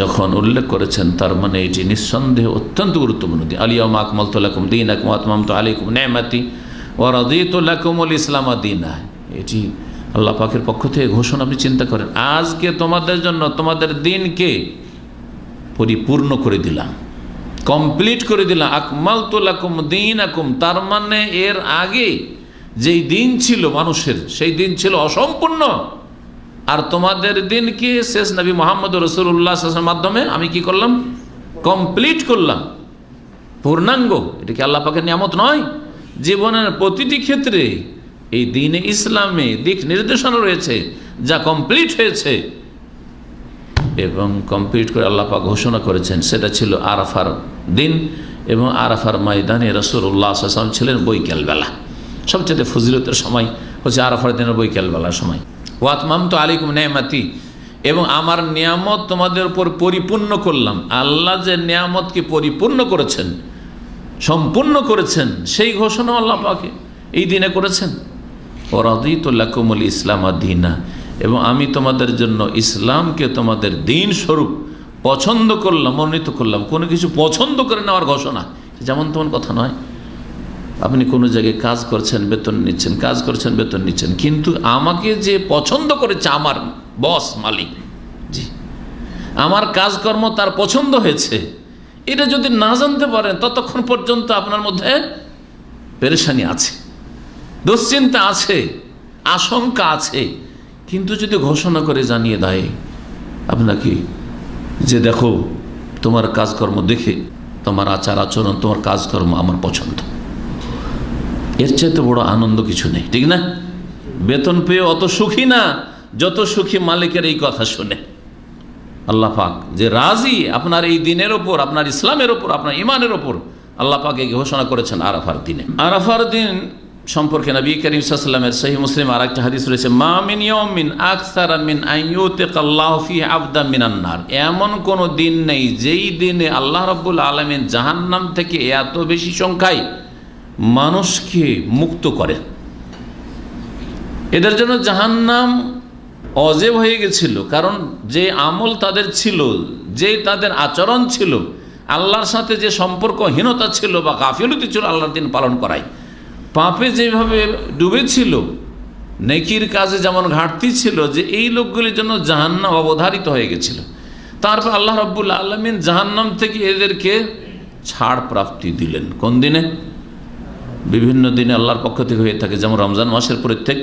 যখন উল্লেখ করেছেন, তার মানে এটি নিঃসন্দেহে অত্যন্ত গুরুত্বপূর্ণ দিন। আলিয়াউমা আকমালতু লাকুম দীনাকুম ওয়া আতমামতু আলাইকুম নি'মাতি ওয়া রাদিতু লাকুমুল ইসলাম দীনা। এটি আল্লাহ পাকের পক্ষ থেকে ঘোষণা। আপনি চিন্তা করেন, আজকে তোমাদের জন্য তোমাদের দিনকে পরিপূর্ণ করে দিলাম, কমপ্লিট করে দিলাম। আকমালতু লাকুম দীনাকুম, তার মানে এর আগে যেই দিন ছিল মানুষের, সেই দিন ছিল অসম্পূর্ণ। আর তোমাদের দিনকে শেষ নবী মুহাম্মদ রাসূলুল্লাহ সাল্লাল্লাহু আলাইহি ওয়াসাল্লামের মাধ্যমে আমি কি করলাম? কমপ্লিট করলাম, পূর্ণাঙ্গ। এটা কি আল্লাহ পাকের নিয়ামত নয়? জীবনের প্রতিটি ক্ষেত্রে এই দ্বীনে ইসলামে দিক নির্দেশনা রয়েছে, যা কমপ্লিট হয়েছে এবং কমপ্লিট করে আল্লাহ পাক ঘোষণা করেছেন। সেটা ছিল আরাফার দিন, এবং আরাফার ময়দানে রাসূলুল্লাহ সাল্লাল্লাহু আলাইহি ওয়াসাল্লাম ছিলেন বৈকালবেলা। সবচেয়ে ফজিলতের সময় হচ্ছে আরাফার দিনের বৈকালবেলার সময়। ওয়া আতমামতু আলাইকুম নি'মাতি, এবং আমার নিয়ামত তোমাদের উপর পরিপূর্ণ করলাম। আল্লাহ যে নিয়ামতকে পরিপূর্ণ করেছেন, সম্পূর্ণ করেছেন, সেই ঘোষণা আল্লাহ পাকে এই দিনে করেছেন। ওয়া রাদিতু লাকুমুল ইসলাম দীনা, এবং আমি তোমাদের জন্য ইসলামকে তোমাদের দিন স্বরূপ পছন্দ করলাম, মনোনীত করলাম। কোনো কিছু পছন্দ করে নেওয়ার ঘোষণা যেমন তেমন কথা নয়। আপনি কোনো জায়গায় কাজ করছেন, বেতন নিচ্ছেন, কাজ করছেন, বেতন নিচ্ছেন, কিন্তু আমাকে যে পছন্দ করেছে আমার বস, মালিক, জি, আমার কাজকর্ম তার পছন্দ হয়েছে, এটা যদি না জানতে পারেন ততক্ষণ পর্যন্ত আপনার মধ্যে পেরেশানি আছে, দুশ্চিন্তা আছে, আশঙ্কা আছে। কিন্তু যদি ঘোষণা করে জানিয়ে দেয় আপনাকে যে দেখো তোমার কাজকর্ম দেখে, তোমার আচার আচরণ, তোমার কাজকর্ম আমার পছন্দ, এর চাইতে বড় আনন্দ কিছু নেই, ঠিক না? বেতন পেয়ে অত সুখী না যত সুখী মালিকের এই কথা শুনে। আল্লাহ পাক যে রাজি আপনার এই দিনের ওপর, আপনার ইসলামের ওপর, আপনার ইমানের ওপর, আল্লাহ পাক এই ঘোষণা করেছেন আরাফার দিনে। আরাফার দিন সম্পর্কে নবী করিম সাল্লাল্লাহু আলাইহি ওয়াসাল্লামের সহিহ মুসলিম আর একটা হাদিস রয়েছে, মা মিন ইয়াউমিন আকসারা মিন আইয়ুতিকাল্লাহু ফিহি আবদান মিনান নার। এমন কোন দিন নেই যেই দিনে আল্লাহ রাব্বুল আলামিন জাহান্নাম থেকে এত বেশি সংখ্যায় মানুষকে মুক্ত করে। এদের জন্য জাহান্নাম অজেব হয়ে গেছিল, কারণ যে আমল তাদের ছিল, যে তাদের আচরণ ছিল, আল্লাহর সাথে যে সম্পর্কহীনতা ছিল বা গাফিলতি ছিল আল্লাহর দিন পালন করায়, পাপে যেভাবে ডুবেছিল, নেকির কাজে যেমন ঘাটতি ছিল, যে এই লোকগুলির জন্য জাহান্নাম অবধারিত হয়ে গেছিল। তারপর আল্লাহ রাব্বুল আলামিন জাহান্নাম থেকে এদেরকে ছাড় প্রাপ্তি দিলেন। কোন দিনে? বিভিন্ন দিনে আল্লাহর পক্ষ থেকে হয়ে থাকে, যেমন রমজান মাসের প্রত্যেক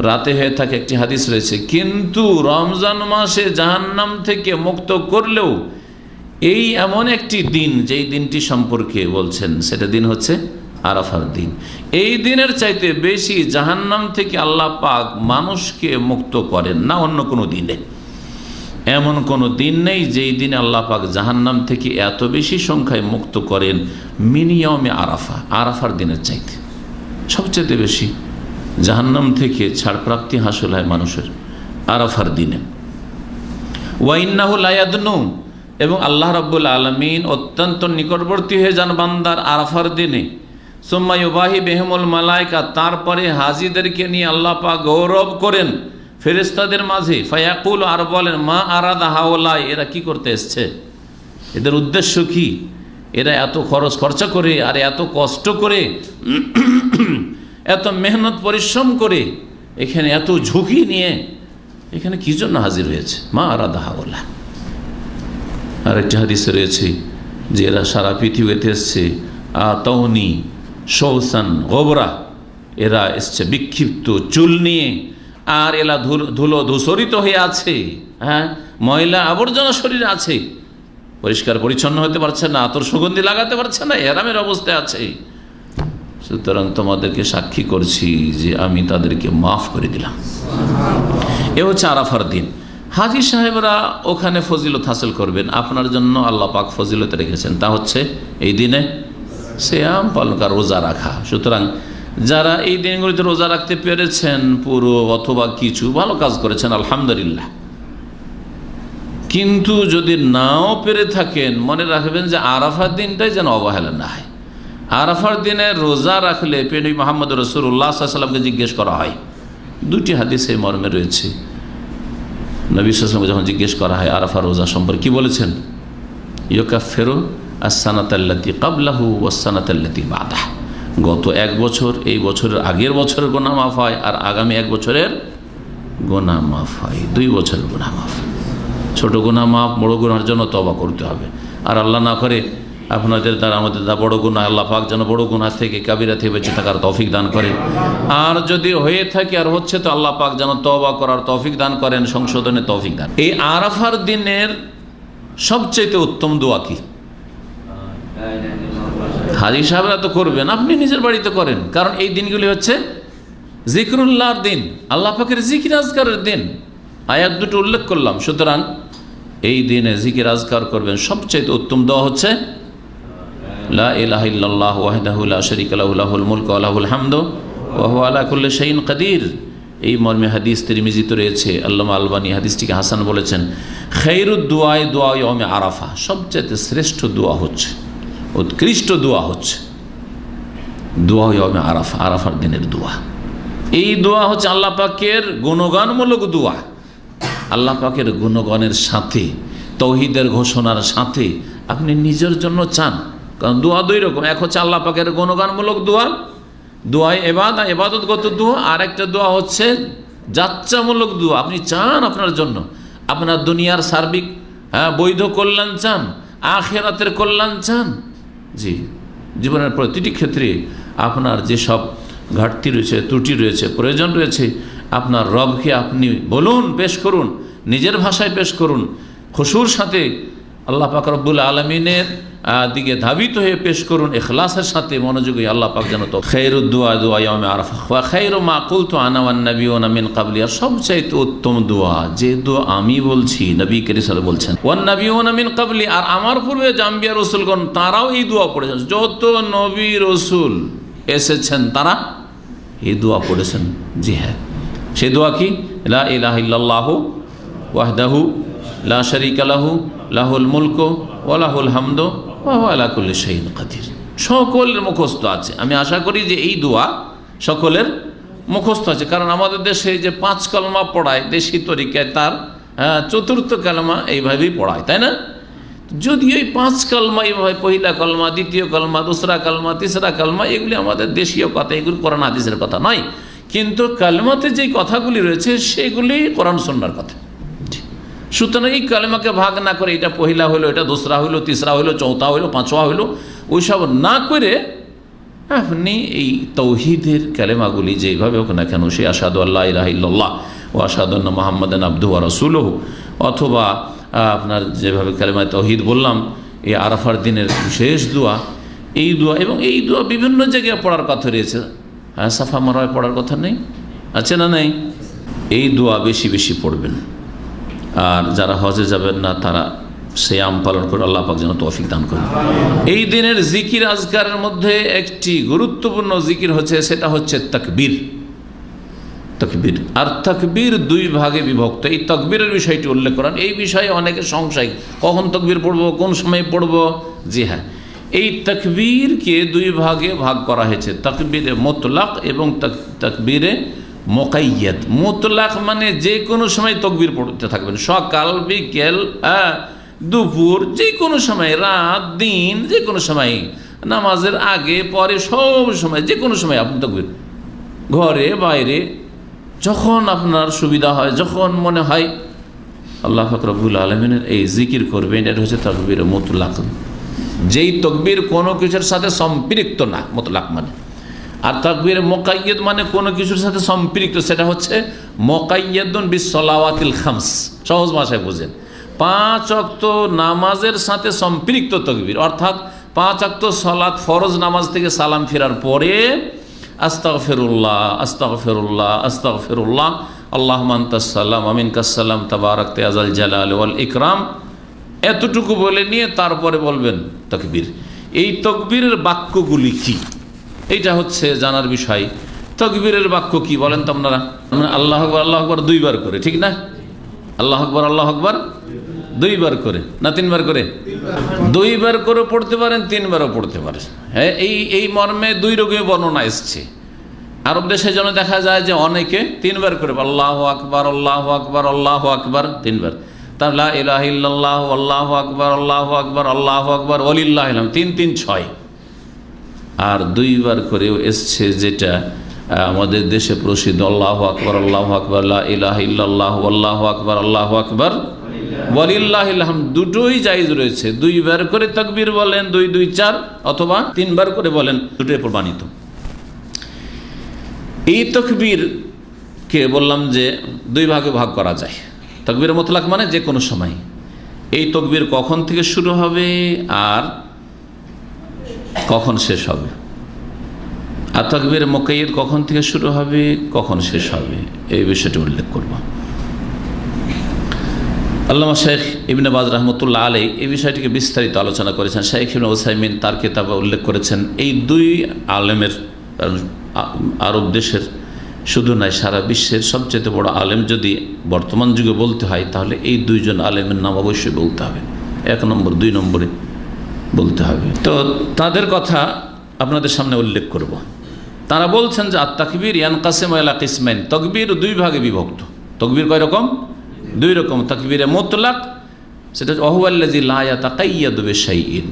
রাতে হয়ে থাকে, একটি হাদিস রয়েছে। কিন্তু রমজান মাসে জাহান্নাম থেকে মুক্ত করলেও এই এমন একটি দিন, যেই দিনটি সম্পর্কে বলছেন সেটা দিন হচ্ছে আরাফার দিন। এই দিনের চাইতে বেশি জাহান্নাম থেকে আল্লাহ পাক মানুষকে মুক্ত করেন না অন্য কোনো দিনে। এমন কোনো দিন নেই যেই দিনে আল্লাহ পাক জাহান্নাম থেকে এত বেশি সংখ্যায় মুক্ত করেন মিনিয়ামে আরাফা, আরাফার দিনের চাইতে সবচেয়ে বেশি জাহান্নাম থেকে ছাড়প্রাপ্তি হাসিল হয় মানুষের আরাফার দিনে। ওয়া ইন্নাহু লা ইয়াদনু, এবং আল্লাহ রাব্বুল আলামিন অত্যন্ত নিকটবর্তী হয়ে যান বান্দার আরাফার দিনে। সুম্মা ইউবাহি বিহিমুল মালায়েকা, তারপরে হাজীদেরকে নিয়ে আল্লাহ পাক গৌরব করেন ফেরেশতাদের মাঝে। ফায়াকুল, আর বলেন, মা আরাদা হাওলাই, এরা কি করতে এসছে, এদের উদ্দেশ্য কি, এরা এত খরচা করে আর এত কষ্ট করে, এত মেহনত পরিশ্রম করে, এখানে এত ঝুঁকি নিয়ে এখানে কি জন্য হাজির হয়েছে? মা আরাদা হাওলা। আর একটা হাদিসে রয়েছে যে এরা সারা পৃথিবীতে এসছে আতাউনি শৌসান গোবরা, এরা এসছে বিক্ষিপ্ত চুল নিয়ে, আর এরা ধুলো ধূসরিত হয়ে আছে, হ্যাঁ, ময়লা আবর্জনা শরীরে আছে, পরিষ্কার পরিচ্ছন্ন হতে পারছে না, আতর সুগন্ধি লাগাতে পারছে না, এরামের অবস্থায় আছে। সুতরাং তোমাদেরকে সাক্ষী করছি যে আমি তাদেরকে মাফ করে দিলাম। এ হচ্ছে আরাফার দিন। হাজী সাহেবরা ওখানে ফজিলত হাসিল করবেন, আপনার জন্য আল্লাহ পাক ফজিলত রেখেছেন, তা হচ্ছে এই দিনে সিয়াম পালন করা, রোজা রাখা। সুতরাং যারা এই দিনগুলিতে রোজা রাখতে পেরেছেন পুরো অথবা কিছু, ভালো কাজ করেছেন, আলহামদুলিল্লাহ। কিন্তু যদি নাও পেরে থাকেন, মনে রাখবেন যে আরাফার দিনটাই যেন অবহেলা না হয়। আরাফার দিনে রোজা রাখলে নবী মুহাম্মদ রাসূলুল্লাহ সাল্লাল্লাহু আলাইহি ওয়াসাল্লামকে জিজ্ঞেস করা হয়, দুটি হাদিসে মর্মে রয়েছে নবী সাল্লাল্লাহু আলাইহি ওয়াসাল্লাম যখন জিজ্ঞেস করা হয় আরাফা রোজা সম্পর্কে কি বলেছেন? ইউকাফিরু আস-সানাতাল্লাতী ক্বাবলাহু ওয়াস-সানাতাল্লাতী বাদাহু, গত এক বছর, এই বছরের আগের বছরের গুনাহ মাফ হয়, আর আগামী এক বছরের গুনাহ মাফ হয়, 2 বছরের গুনাহ মাফ। ছোট গুনাহ মাফ, বড় গুনাহের জন্য তওবা করতে হবে। আর আল্লাহ না করে আপনাদের দ্বারা আমাদের দ্বারা বড় গুনাহ, আল্লাহ পাক যেন বড় গুনাহ থেকে, কাবিরা থেকে বেঁচে থাকার তৌফিক দান করেন। আর যদি হয়ে থাকে আর হচ্ছে, তো আল্লাহ পাক যেন তওবা করার তৌফিক দান করেন, সংশোধনের তৌফিক দান। এই আরাফার দিনের সবচেয়ে উত্তম দোয়া কি? হাজী সাহেবরা তো করবেন, আপনি নিজের বাড়িতে করেন, কারণ এই দিনগুলি হচ্ছে জিকরুল্লাহর দিন, আল্লাহ পাকের জিকির আজকারের দিন। আয়াত দুটো উল্লেখ করলাম, সুতরাং এই দিনে জিকির আজকার করবেন। সবচেয়ে উত্তম দোয়া হচ্ছে লা ইলাহা ইল্লাল্লাহু ওয়াহদাহু লা শারীকা লাহু লাহুল মুলকু ওয়া লাহুল হামদু ওয়া হুয়া আলা কুল্লি শাইইন কাদির। এই মর্মে হাদিস তিরমিজিতে রয়েছে, আল্লামা আলবানী হাদিসটিকে হাসান বলেছেন। খায়রুদ দুআই দুআ ইয়াউমে আরাফা, সবচেয়ে শ্রেষ্ঠ দোয়া হচ্ছে, উৎকৃষ্ট দোয়া হচ্ছে দোয়া ইয়াউমে আরাফা, আরাফার দিনের দোয়া। এই দোয়া হচ্ছে আল্লাহ পাকের গুণগানমূলক দোয়া। আল্লাহ পাকের গুণগানের সাথে, তৌহিদের ঘোষণার সাথে আপনি নিজের জন্য চান, কারণ দোয়া 2 রকম। এক হচ্ছে আল্লাহ পাকের গুণগানমূলক দোয়া, দোয়াই ইবাদতগত দোয়া, আর একটা দোয়া হচ্ছে যাচ্চামূলক দোয়া। আপনি চান আপনার জন্য, আপনার দুনিয়ার সার্বিক বৈধ কল্যাণ চান, আখিরাতের কল্যাণ চান। জি, জীবনের প্রতিটি ক্ষেত্রে আপনার যেসব ঘাটতি রয়েছে, ত্রুটি রয়েছে, প্রয়োজন রয়েছে, আপনার রবকে আপনি বলুন, পেশ করুন, নিজের ভাষায় পেশ করুন, খুশুর সাথে আল্লাহ পাক রব্বুল আলমিনের দিকে ধাবিত হয়ে পেশ করুন, ইখলাসের সাথে মনোযোগী। আল্লাহ পাক যেন তো খায়রুদ দুআ দুআ ইয়াউমে আরাফা ওয়া খায়রু মা কুলতু আনা ওয়ান নাবিয়ুনা মিন ক্বাবলি, আর সবচাইতে উত্তম দোয়া যে দোয়া আমি বলছি, নবী কারীম সাল্লাল্লাহু আলাইহি ওয়াসাল্লাম বলছেন ওয়ান নাবিয়ুনা মিন ক্বাবলি, আর আমার পূর্বে যে আম্বিয়া রাসূলগণ তারাও এই দোয়া পড়েছেন। যত নবী রাসূল এসেছেন তারা এই দোয়া পড়েছেন। জি হ্যাঁ, সেই দোয়া কি? লা ইলাহা ইল্লাল্লাহু ওয়াহদাহু লা শারীকা লাহু লাহুল মুলকু ওয়া লাহুল হামদু ওয়া হুয়া আলা কুল্লি শাইইন কাদির। সকলের মুখস্থ আছে। আমি আশা করি যে এই দোয়া সকলের মুখস্থ আছে, কারণ আমাদের দেশে যে 5 কলমা পড়ায় দেশি তরিকায়, তার 4র্থ কলমা এইভাবেই পড়ায়, তাই না? যদি ওই 5 কলমা এইভাবে, পহিলা কলমা, দ্বিতীয় কলমা, দোসরা কলমা, তিসরা কলমা, এগুলি আমাদের দেশীয় কথা, এগুলি কোরআন হাদিসের কথা নয়। কিন্তু কালেমাতে যে কথাগুলি রয়েছে সেগুলি কোরআন সুন্নাহর কথা। সুতরাং এই কালেমাকে ভাগ না করে এটা পহিলা হইলো, এটা দোসরা হইলো, তিসরা হইলো, চৌথা হইলো, পাঁচওয়া হইলো, ওইসব না করে আপনি এই তৌহিদের কালেমাগুলি যেইভাবে হোক না কেন, সে আশহাদু আল্লা ইলাহা ইল্লাল্লাহ ওয়া আশহাদু আন্না মুহাম্মাদান আবদুহু ওয়া রাসূলুহু, অথবা আপনার যেভাবে কালেমা তৌহিদ বললাম, এই আরাফার দিনের বিশেষ দোয়া, এই দোয়া, এবং এই দোয়া বিভিন্ন জায়গায় পড়ার কথা রয়েছে। সাফা মারওয়ায় পড়ার কথা নেই? আছে না নেই? এই দোয়া বেশি বেশি পড়বেন। আর যারা হজে যাবেন না তারা সিয়াম পালন করে আল্লাহ পাক যেন তৌফিক দান করেন। এই দিনের জিকির আজকারের মধ্যে একটি গুরুত্বপূর্ণ জিকির হচ্ছে, সেটা হচ্ছে তাকবীর। তাকবীর আর তাকবীর 2 ভাগে বিভক্ত। এই তাকবীরের বিষয়টি উল্লেখ করেন। এই বিষয়ে অনেকে সংশয়, কখন তাকবীর পড়বো, কোন সময় পড়বো। জি হ্যাঁ, এই তাকবীরকে 2 ভাগে ভাগ করা হয়েছে, তাকবীরে মুতলাক এবং তাকবীরে মুকাইয়াদ। মুতলাক মানে যে কোনো সময় তাকবীর পড়তে থাকবেন, সকাল, বিকেল, দুপুর, যে কোনো সময়, রাত, দিন, যে কোনো সময়, নামাজের আগে পরে, সব সময়, যে কোনো সময় আপনি তাকবীর, ঘরে বাইরে, যখন আপনার সুবিধা হয়, যখন মনে হয় আল্লাহ পাক রব্বুল আলামিনের এই জিকির করবেন। এটা হচ্ছে তাকবীরে মুতলাক, যেই তাকবীর কোনো কিছুর সাথে সম্পৃক্ত না, মুতলাক মানে। আর তাকবীরে মুকাইয়াদ মানে কোনো কিছুর সাথে সম্পৃক্ত, সেটা হচ্ছে মুকাইয়াদুন বিসসালাওয়াতিল খামস। সহজ ভাষায় বুঝেন, 5 ওয়াক্ত নামাজের সাথে সম্পৃক্ত তাকবীর, অর্থাৎ 5 ওয়াক্ত সালাত ফরজ নামাজ থেকে সালাম ফেরার পরে আস্তাগফিরুল্লাহ আস্তাগফিরুল্লাহ আস্তাগফিরুল্লাহ আল্লাহুম্মা আনতাস সালাম ওয়া মিনকাস সালাম তাবারাকতা ইয়া যাল জালালি ওয়াল ইকরাম, এতটুকু বলে নিয়ে তারপরে বলবেন তাকবীর। এই তাকবীরের বাক্যগুলি কি, এইটা হচ্ছে জানার বিষয়। তাকবীরের বাক্য কি বলেন তো আপনারা? আল্লাহু আকবার, আল্লাহু আকবার 2 বার করে, ঠিক না? আল্লাহু আকবার, আল্লাহু আকবার 2 বার করে, না 3 বার করে? 2 বার করে পড়তে পারেন, 3 বারও পড়তে পারেন। হ্যাঁ, এই মর্মে 2 রকমের বর্ণনা এসছে। আরব দেশে যেন দেখা যায় যে অনেকে 3 বার করে আল্লাহু আকবার আল্লাহু আকবার আল্লাহু আকবার 3 বার, তার লা ইলাহা ইল্লাল্লাহু আল্লাহু আকবার আল্লাহু আকবার আল্লাহু আকবার ওয়ালিল্লাহিল হামদ 3 3 6। আর 2 বার করেও এসছে যেটা আমাদের দেশে প্রসিদ্ধ আল্লাহু আকবার লা ইলাহা ইল্লাল্লাহু আল্লাহু আকবার ওয়ালিল্লাহিল হামদ, দুটোই জায়েজ রয়েছে। 2 বার করে তাকবীর বলেন 2 2 4, অথবা 3 বার করে বলেন, দুটোই প্রমাণিত। এই তাকবীর কে বললাম যে 2 ভাগে ভাগ করা যায়। তাকবীর মুতলাক মানে যে কোনো সময়। এই তাকবীর কখন থেকে শুরু হবে আর কখন শেষ হবে, আর তাকবীর মুকাইয়্যদ কখন থেকে শুরু হবে কখন শেষ হবে, এই বিষয়টি উল্লেখ করব। আল্লামা শেখ ইবনে বাজ রহমতুল্লাহ আলাইহি এই বিষয়টিকে বিস্তারিত আলোচনা করেছেন। শেখ ইবনে উসাইমিন তার কিতাবে উল্লেখ করেছেন এই 2 আলেমের, আরব দেশের শুধু নয় সারা বিশ্বের সবচেয়ে বড় আলেম যদি বর্তমান যুগে বলতে হয় তাহলে এই 2 জন আলেমের নাম অবশ্যই বলতে হবে, 1 নম্বর 2 নম্বরে বলতে হবে। তো তাদের কথা আপনাদের সামনে উল্লেখ করব। তারা বলছেন যে আত তাকবীর ইয়ানকাসিমু ইলা কিসমাইন, তাকবীর 2 ভাগে বিভক্ত। তাকবীর কয় রকম? 2 রকম। তাকবীরে মুতলাক, সেটা ওয়াহুয়াল্লাযী লা ইয়াতাকাইয়াদু বিশাইইন,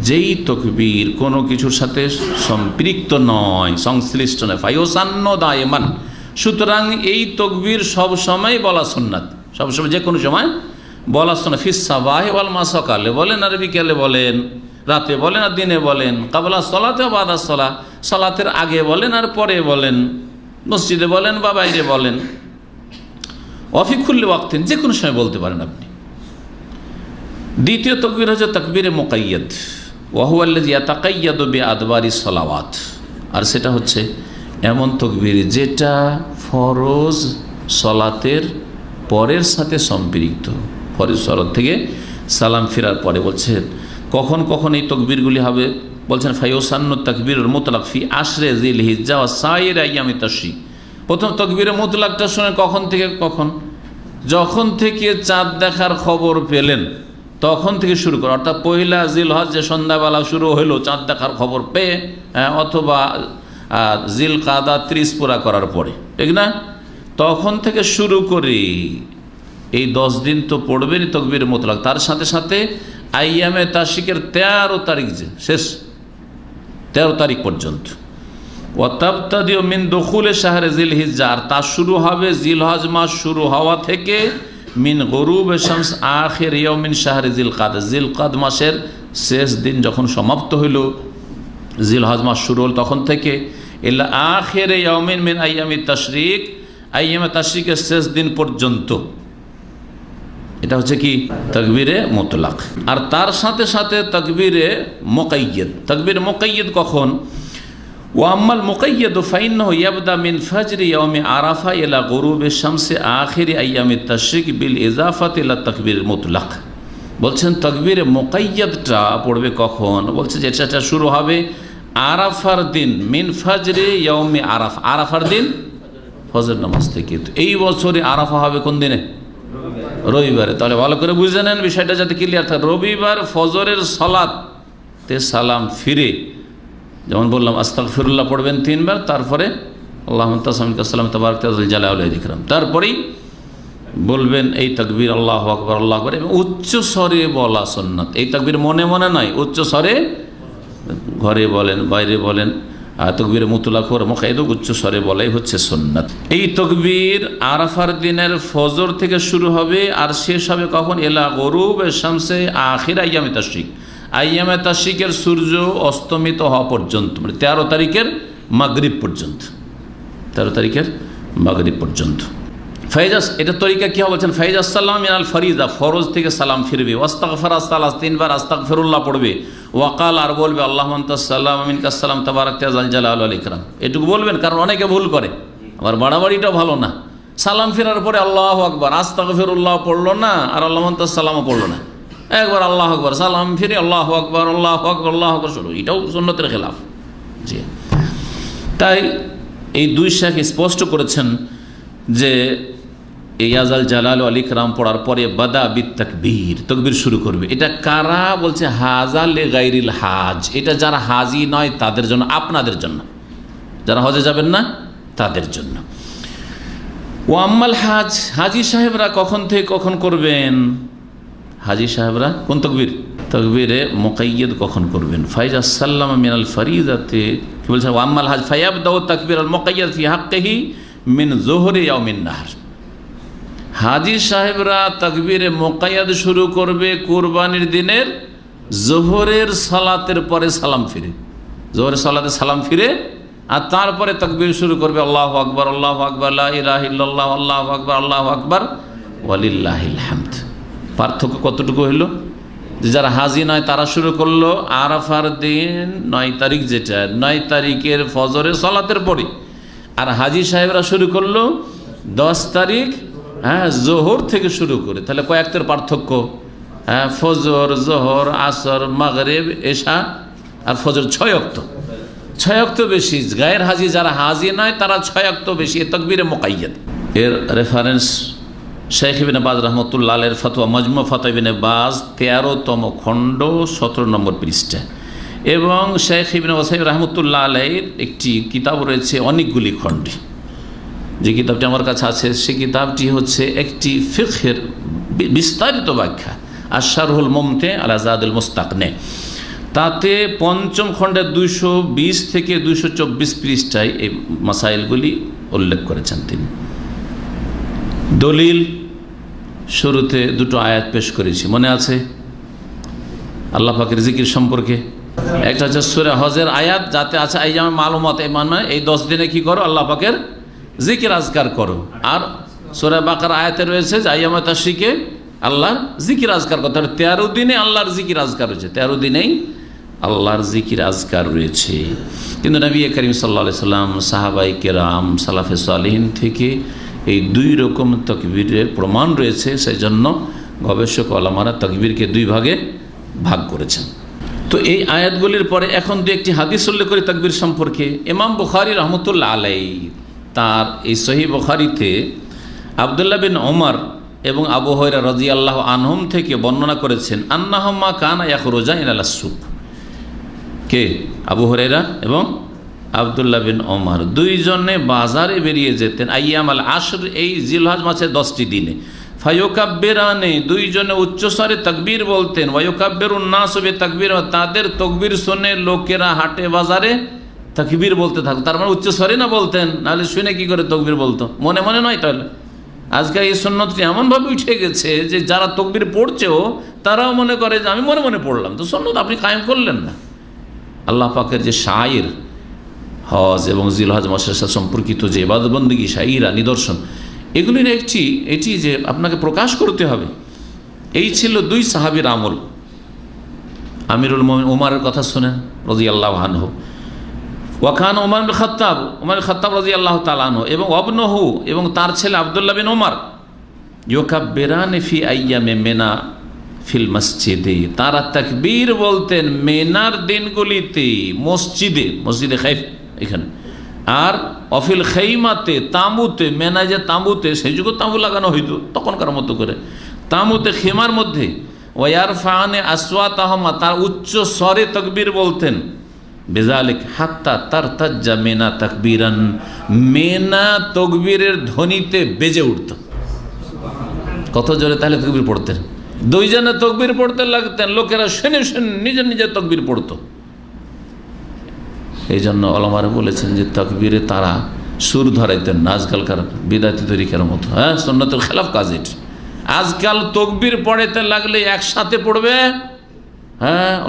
যেই তাকবীর কোনো কিছুর সাথে সম্পৃক্ত নয়, সংশ্লিষ্ট নয়। ফায়ুসান্নু দায়মান, সুতরাং এই তাকবীর সব সময় বলা সুন্নাত, সব সময় যে কোনো সময় বলা সুন্নাত। ফিস সাবাহি ওয়াল মা, সকালে বলেন আর বিকেলে বলেন, রাতে বলেন আর দিনে বলেন, কাবলা সলাতে ওয়া বাদা সলাহ, সালাতের আগে বলেন আর পরে বলেন, মসজিদে বলেন বা বাইরে বলেন, ওয়াফি কুল্লি ওয়াক্তিন, যে কোনো সময় বলতে পারেন আপনি। দ্বিতীয় তাকবীর হচ্ছে তাকবীরে মুকাইয়াদ, ওয়া হুয়াল্লাযী ইয়াতাকাইয়াদু বিআদবারিস সালাওয়াত, আর সেটা হচ্ছে এমন তাকবীর যেটা ফরজ সালাতের পরের সাথে সম্পৃক্ত, ফরজ সালাত থেকে সালাম ফেরার পরে। বলছেন কখন কখন এই তাকবীরগুলি হবে, বলছেন ফায়ুসান্নু তাকবীরুল মুতলাক ফি আশরে যিলহিজ্জা ওয়া সাইর আইয়ামিত তাশরিক। প্রথম তাকবীরে মুতলাকটা শুনে কখন থেকে কখন? যখন থেকে চাঁদ দেখার খবর পেলেন তখন থেকে শুরু করে, অর্থাৎ 1 জিলহজ যে সন্ধ্যাবেলা শুরু হলো চাঁদ দেখার খবর পেয়ে, অথবা জিলকাদা 30 পুরা করার পরে, ঠিক না? তখন থেকে শুরু করে এই 10 দিন তো পড়বেনই তাকবীর মুতলাক, তার সাথে সাথে আইয়ামে তাশরিকের 13 তারিখ যে শেষ, 13 তারিখ পর্যন্ত। ওয়াতাবতাদিউ মিন দুখুলে শাহরে জিলহিজ্জা, আর তা শুরু হবে জিলহজ মাস শুরু হওয়া থেকে, মিন গুরুবে শামস আখির ইয়াউমিন শাহরে জিলকাদা, জিলকাদ মাসের শেষ দিন যখন সমাপ্ত হইল, জিলহজ মাস শুরু হল তখন থেকে, ইলা আখির ইয়াউমিন মিন আইয়ামিত তাশরিক, আইয়ামে তাশরিকের শেষ দিন পর্যন্ত। এটা হচ্ছে কি? তাকবীরে মুতলাক। আর তার সাথে সাথে তাকবীরে মুকাইয়্যদ। তাকবীর মুকাইয়্যদ কখন? ওয়াম্মাল মুকাইয়্যদু ফাইন্নাহু ইয়াবদা মিন ফাজরি ইয়াউমি আরাফা ইলা গুরুবি শামসি আখিরি আইয়ামিত তাশরিক বিল ইজাফাতি ইলা তাকবীর মুতলাক। বলছেন তাকবীরে মুকাইয়্যদটা পড়বে কখন? বলছে যে এটা শুরু হবে আরাফার দিন, মিন ফাজরি ইয়াউমি আরাফা, আরাফার দিন ফজর নামাজ থেকে। এই বছরে আরাফা হবে কোন দিনে? রবিবারে। তাহলে ভালো করে বুঝে নেন বিষয়টা যাতে ক্লিয়ার থাকে। রবিবার ফজরের সালাতে সালাম ফিরে, যেমন বললাম আস্তাগফিরুল্লাহ পড়বেন 3 বার, তারপরে আল্লাহুম্মা তাসামিকা সালাম তাবারাক তাআলা জালালুল ইকরাম, তারপরেই বলবেন এই তাকবীর আল্লাহু আকবার আল্লাহু আকবার, এবং উচ্চ স্বরে বলা সুন্নাত। এই তাকবীর মনে মনে নয়, উচ্চ স্বরে, ঘরে বলেন বাইরে বলেন, তাকবীরে মুতলাক ওর মুকাইয়্যদ উচ্চ স্বরে বলাই হচ্ছে সুন্নাত। এই তাকবীর আরাফার দিনের ফজর থেকে শুরু হবে আর শেষ হবে কখন? ইলা গুরুবে শামসে আখির আইয়ামে তাশরিক, আইয়ামে তাশরিকের সূর্য অস্তমিত হওয়া পর্যন্ত, মানে 13 তারিখের মাগরিব পর্যন্ত, 13 তারিখের মাগরিব পর্যন্ত। ফাইজাস, এটা তরিকা কি হবে বলছেন? ফাইজাস সালাম মিনাল ফরিজা, ফরজ থেকে সালাম ফিরবে। ওয়াস্তাগফারা সালাস, 3 বার আস্তাগফিরুল্লাহ পড়বে। ওয়াকাল, আর বলবে আল্লাহুম্মা আনতাস সালাম ওয়া মিনকাস সালাম তাবারাক তাআলা জালালুল ইকরাম। এটুকু বলবেন, কারণ অনেকে ভুল করে, আবার বাড়াবাড়িটাও ভালো না। সালাম ফেরার পরে আল্লাহু আকবার, আস্তাগফিরুল্লাহ পড়লো না আর আল্লাহুম্মা আনতাস সালামও পড়লো না, একবার আল্লাহু আকবার, সালাম ফিরে আল্লাহু আকবার আল্লাহু আকবার আল্লাহু আকবার শুরু, এটাও সুন্নতের খেলাফ। জি, তাই এই 2 শেখ স্পষ্ট করেছেন যে ইয়াজাল জালাল ওয়াল ইকরাম পড়ার পরে বাদা বিত তাকবীর, তাকবীর শুরু করবে। এটা কারা বলছে? হাজা লে গায়রিল হাজ, এটা যারা হাজি নয় তাদের জন্য, আপনাদের জন্য। যারা হজে যাবেন না তাদের জন্য। ও আম্মাল হাজ, হাজি সাহেবরা কখন থেকে কখন করবেন? হাজি সাহেবরা কোন তকবীর? তকবীরে মুকাইয়্যদ কখন করবেন? ফাইজা সাল্লামা মিনাল ফরিদাতে কি বলছে? ও আম্মাল হাজ ফায়াবদাউ তাকবীর আল মুকাইয়্যদ ফি হাক্কিহি মিন যুহরি আও মিন নাহর। হাজি সাহেবরা তাকবীরে মুকাইয়্যদ শুরু করবে কুরবানির দিনের জোহরের সালাতের পরে সালাম ফিরে, জোহরের সালাতে সালাম ফিরে, আর তারপরে তাকবীর শুরু করবে আল্লাহু আকবার, আল্লাহু আকবার, লা ইলাহা ইল্লাল্লাহ, আল্লাহু আকবার, আল্লাহু আকবার, ওয়ালিল্লাহিল হামদ। পার্থক্য কতটুকু হলো? যে যারা হাজি নয় তারা শুরু করলো আরাফার দিন 9 তারিখ, যেটা 9 তারিখের ফজরের সালাতের পরে, আর হাজি সাহেবরা শুরু করলো 10 তারিখ জোহর থেকে শুরু করে। তাহলে কয়েকটার পার্থক্য? ফজর, জোহর, আসর, মাগরিব, এশা আর ফজর 6 ওয়াক্ত, 6 ওয়াক্ত বেশি। গায়ের হাজি যারা হাজি নয় তারা 6 ওয়াক্ত বেশি তাকবীরে মুকাইয়্যদ। এর রেফারেন্স শেখ ইবনে বাজ রহমতুল্লাহ আলাইহির ফতোয়া মজমু ফাতোয়া ইবনে বাজ 13তম খণ্ড 17 নম্বর পৃষ্ঠা, এবং শেখ ইবনে ওসাইম রহমতুল্লাহ আলাইহির একটি কিতাব রয়েছে অনেকগুলি খণ্ডে। যে কিতাবটি আমার কাছে আছে সে কিতাবটি হচ্ছে একটি ফিকহের বিস্তারিত ব্যাখ্যা, আশ-শারহুল মুমতি আলা যাদুল মুস্তাকনে। তাতে 5ম খণ্ডের 220 থেকে 224 পৃষ্ঠায় এই মাসাইলগুলি উল্লেখ করেছেন তিনি। দলিল শুরুতে 2টো আয়াত পেশ করেছি, মনে আছে আল্লাহ পাকের জিকির সম্পর্কে? একটা হচ্ছে সূরা হজের আয়াত, যাতে আছে আইয়ামে মালুমাত, মানে এই 10 দিনে কি করো? আল্লাহ পাকের জিকির আজকার করো। আর সূরা বাকারা আয়াতে রয়েছে যে আইয়ামে তাশরিকে আল্লাহর জিকির আজকার করতে হবে। 13 দিনে আল্লাহর জিকির আজকার রয়েছে, 13 দিনেই আল্লাহর জিকির আজকার রয়েছে। কিন্তু নবী করিম সাল্লাল্লাহু আলাইহি সাল্লাম, সাহাবায়ে কেরাম, সালাফে সালেহিন থেকে এই 2 রকম তাকবীরের প্রমাণ রয়েছে। সেই জন্য গবেষক ওলামারা তাকবীরকে 2 ভাগে ভাগ করেছেন। তো এই আয়াতগুলির পরে এখন 2-1টি হাদিস উল্লেখ করি তাকবীর সম্পর্কে। ইমাম বুখারী রহমতুল্লাহ আলাইহি তার এই সহিহ বুখারীতে আব্দুল্লাহ বিন ওমর এবং আবু হুরায়রা রাদিয়াল্লাহু আনহুম থেকে বর্ণনা করেছেন আন্নাহুমা কানা ইয়াখরুজান ইলাস সুক। কে? আবু হুরায়রা এবং আব্দুল্লাহ বিন ওমর 2 জনে বাজারে বেরিয়ে যেতেন আইয়ামাল আশর, এই জিলহজ মাসের 10টি দিনে। ফায়ুকাব্বিরানে, 2 জনে উচ্চস্বরে তাকবীর বলতেন। ওয়ায়ুকাব্বিরুন নাসু বিতাকবীর, তাদের তাকবীর শুনে লোকেরা হাটে বাজারে তাকবীর বলতে থাকতো। তার মানে উচ্চস্বরে না বলতেন, নাহলে শুনে কি করে তাকবীর বলতো? মনে মনে নয়। তাহলে আজকে এই সুন্নতটি এমনভাবে উঠে গেছে যে যারা তাকবীর পড়ছেও তারাও মনে করে যে আমি মনে মনে পড়লাম। তো সুন্নত আপনি কায়েম করলেন না। আল্লাহ পাকের যে শায়ের হজ এবং জিলহজ মাসের সাথে সম্পর্কিত যে ইবাদত বন্দেগী, শাইরা, নিদর্শন, এগুলির এটি যে আপনাকে প্রকাশ করতে হবে, এই ছিল 2 সাহাবীর আমল। আমিরুল মুমিনিন ওমরের কথা শুনেন রাদিয়াল্লাহু আনহু, ওয়াকান ওমর বিন খাত্তাব রাদিয়াল্লাহু তাআলা আনহু, এবং ইবনুহু, এবং তার ছেলে আব্দুল্লাহ বিন ওমর, ইউকাব্বিরানি ফি আইয়ামে মিনা ফিল মসজিদে, তারা তাকবীর বলতেন মেনার দিনগুলিতে মসজিদে খাইফ এখানে, আর অফিল খাইমাতে, তাঁবুতে, মেনায় যে তাঁবুতে, সেই যুগে তাঁবু লাগানো হইতো তখনকার মতো করে, তাঁবুতে খেমার মধ্যে, ওয়ারফানে আসওয়াতাহুমা, তার উচ্চ স্বরে তাকবীর বলতেন, বিযালিক হাত্তা তারতাজ্জা মিনা তাকবীরান, মেনা তাকবীরের ধ্বনিতে বেজে উঠত। কত জোরে তাহলে তাকবীর পড়তেন! 2 জনে তাকবীর পড়তে লাগতেন, লোকেরা শুনে নিজের নিজের তাকবীর পড়তো। এই জন্য ওলামারা বলেছেন যে তাকবীরে তারা সুর ধরাইতেন না, আজকালকার বিদাতি তরিকার মতো। সুন্নতের খেলাফ কাজ এটি। আজকাল তাকবীর পড়াইতে লাগলে একসাথে পড়বে,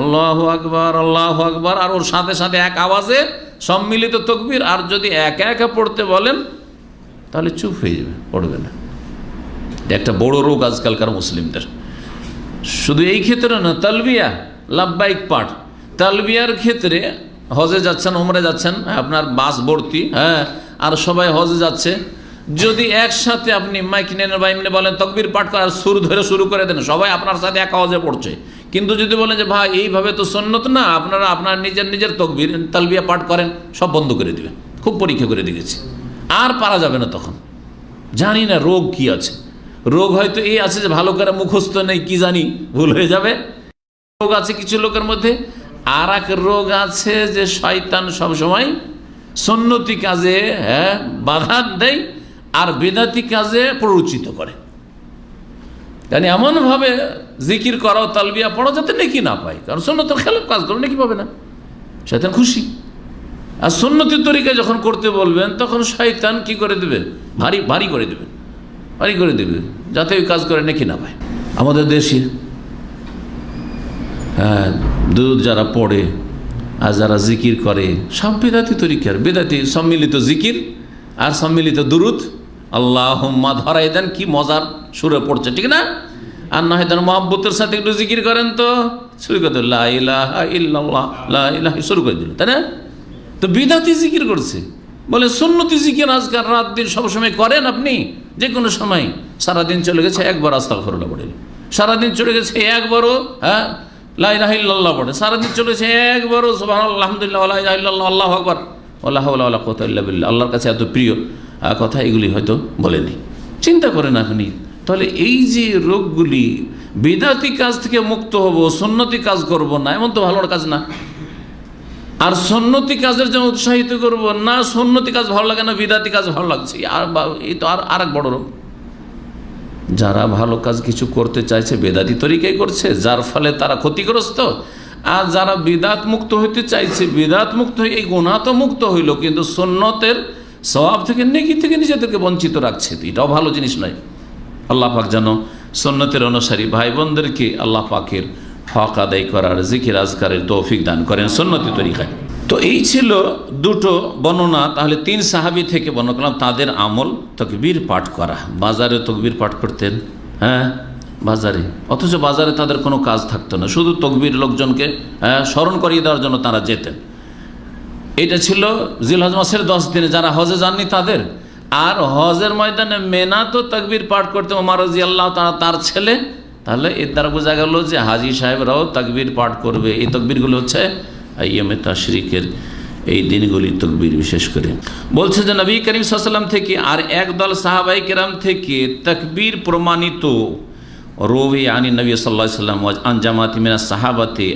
আল্লাহু আকবার, আল্লাহু আকবার, আর ওর সাথে সাথে এক আওয়াজে সম্মিলিত তাকবীর। আর যদি একা একা পড়তে বলেন তাহলে চুপ হয়ে যাবে, পড়বে না। একটা বড় রোগ আজকালকার মুসলিমদের। শুধু এই ক্ষেত্রে না, তালবিয়া, লাব্বাইক পাঠ, তালবিয়ার ক্ষেত্রে হজে যাচ্ছেন, ওমরে যাচ্ছেন, আপনার বাস ভর্তি, আর সবাই হজে যাচ্ছে, যদি একসাথে আপনি মাইক নেন বা এমনি বলেন তাকবীর পাঠ করার সুর ধরে শুরু করে দেন, সবাই আপনার সাথে এক আওয়াজে পড়ছে। কিন্তু যদি বলেন যে ভাই এইভাবে তো সুন্নত না, আপনারা আপনার নিজের তাকবীর তালবিয়া পাঠ করেন, সব বন্ধ করে দিবেন। খুব পরীক্ষা করে দেখেছি, আর পারা যাবে না তখন। জানি না রোগ কি আছে, রোগ হয়তো এই আছে যে ভালো করে মুখস্থ নেই, কি জানি ভুল হয়ে যাবে, রোগ আছে কিছু লোকের মধ্যে। আর এক রোগ আছে যে শয়তান সবসময় সুন্নতি কাজে বাধা দেয় আর বিদআতি কাজে প্ররোচিত করে। মানে এমনভাবে জিকির করাও, তালবিয়া পড়ো যাতে নেকি না পায়, কারণ সুন্নতের খেলাফ কাজ করো নেকি পাবে না, শয়তান খুশি। আর সুন্নতির তরিকায় যখন করতে বলবেন তখন শয়তান কি করে দেবে, ভারী করে দেবে, ভারী করে দেবে, যাতে ওই কাজ করে নেকি না পায়। আমাদের দেশে দুরূদ যারা পড়ে আর যারা জিকির করে সব বিদআতি তরিকার, বিদআতি সম্মিলিত জিকির আর সম্মিলিত দুরূদ। আল্লাহুম্মা ধরাই দেন, কি মজার সুরে পড়ছে, ঠিক না? আর না হয় তার মহব্বতের সাথে একটু জিকির করেন তো শুরু করে দিল লা ইলাহা ইল্লাল্লাহ, লা ইলাহা শুরু করে দিল, তাই না? তো বিদআতি জিকির করছে। বলে সুন্নতি জিকির আজকাল রাত দিন সবসময় করেন আপনি, যে কোনো সময়। সারাদিন চলে গেছে একবার আস্তাগফিরুল্লাহ পড়ে, সারাদিন চলে গেছে একবারও লা ইলাহা ইল্লাল্লাহ পড়ে, সারাদিন চলে গেছে একবারও সুবহানাল্লাহ আলহামদুলিল্লাহ লা ইলাহা ইল্লাল্লাহ আল্লাহু আকবার ওয়ালা হাওলা ওয়ালা কুওয়াতা ইল্লা বিল্লাহ। আল্লাহর কাছে এত প্রিয় কথা এগুলি হয়তো বলেনি। চিন্তা করেন আপনি, তাহলে এই যে রোগগুলি, বিদআতি কাজ থেকে মুক্ত হব, সুন্নতি কাজ করব না, এমন তো ভালো কাজ না। আর সুন্নতি কাজের জন্য উৎসাহিত করব না, সুন্নতি কাজ ভালো লাগে না, বিদআতি কাজ ভালো লাগছে, আর এই তো আর এক বড় রোগ। যারা ভালো কাজ কিছু করতে চাইছে বেদাতি তরিকায় করছে, যার ফলে তারা ক্ষতিগ্রস্ত। আর যারা বিদআত মুক্ত হইতে চাইছে, বিদআত মুক্ত হয়ে এই গুনাহ তো মুক্ত হইল, কিন্তু সুন্নতের সওয়াব থেকে, নেকি থেকে নিজেদেরকে বঞ্চিত রাখছে। এটাও ভালো জিনিস নয়। আল্লাহ পাক যেন সুন্নতের অনুসারী ভাই বোনদেরকে আল্লাহ পাকের হক আদায় করার, জিকির আজকারের তৌফিক দান করেন সুন্নতি তরিকায়। তো এই ছিল দুটো বর্ণনা। তাহলে 3 সাহাবী থেকে বর্ণনা করলাম তাদের আমল তাকবীর পাঠ করা। বাজারে তাকবীর পাঠ করতেন, বাজারে, অথচ বাজারে তাদের কোনো কাজ থাকতো না, শুধু তাকবীর লোকজনকে স্মরণ করিয়ে দেওয়ার জন্য তারা যেতেন। এটা ছিল জিলহজ মাসের 10 দিনে যারা হজে যাননি তাদের। আর হজের ময়দানে মেনা তো তাকবীর পাঠ করতে ওমর রাদিয়াল্লাহু তাআলা তার ছেলে। তাহলে এর দ্বারা বোঝা গেল যে হাজী সাহেবরাও তাকবীর পাঠ করবে। এই তাকবীরগুলো হচ্ছে আইয়ামে তাশরিকের এই দিনগুলির তাকবীর। বিশেষ করে বলছে যে নবী করিম সাল্লাল্লাহু আলাইহি ওয়াসাল্লাম থেকে আর একদল সাহাবায়ে কেরাম থেকে তাকবীর প্রমাণিত, রুবি আনি নবী সাল্লাল্লাহু আলাইহি ওয়াসাল্লাম ওয়া আন জামাতি মিনাস সাহাবাতি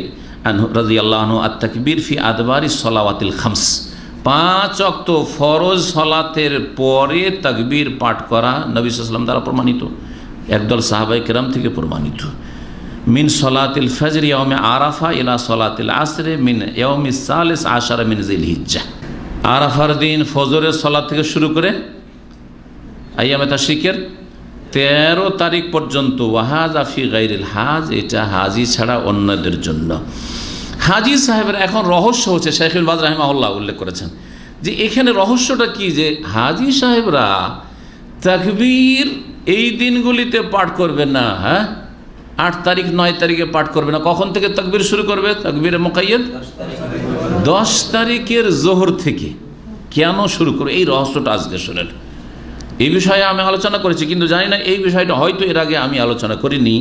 আনহু রাদিয়াল্লাহু আনহু আত-তাকবীর ফি আদবারিস সালাওয়াতিল খামস। 5 ওয়াক্ত ফরজ সালাতের পরে তাকবীর পাঠ করা নবী সাল্লাল্লাহু আলাইহি ওয়াসাল্লাম দ্বারা প্রমাণিত, একদল সাহাবায়ে কেরাম থেকে প্রমাণিত। মিন সলাতিল ফজর ইয়াউমে আরাফা ইলা সলাতিল আসরে মিন ইয়াউমিস সালিস আশারা মিন জিলহিজ্জাহ। আরাফার দিন ফজরের সলাত থেকে শুরু করে আইয়ামে তাশরিকের 13 তারিখ পর্যন্ত। ওয়াহাজা ফি গায়রিল হাজ, এটা হাজি ছাড়া অন্যদের জন্য। হাজি সাহেবের এখন রহস্য হচ্ছে, শেখ ইবনে বাজ রাহিমাহুল্লাহ উল্লেখ করেছেন যে এখানে রহস্যটা কি, যে হাজি সাহেবরা তাকবীর এই দিনগুলিতে পাঠ করবে না, 8 তারিখ 9 তারিখে পাঠ করবে না। কখন থেকে তাকবীর শুরু করবে? তাকবীরে মুকাইয়াদ 10 তারিখের জোহর থেকে। কেন শুরু করবে? এই রহস্যটা আজকে শুনেন। এই বিষয়ে আমি আলোচনা করেছি, কিন্তু জানি না এই বিষয়টা হয়তো এর আগে আমি আলোচনা করিনি।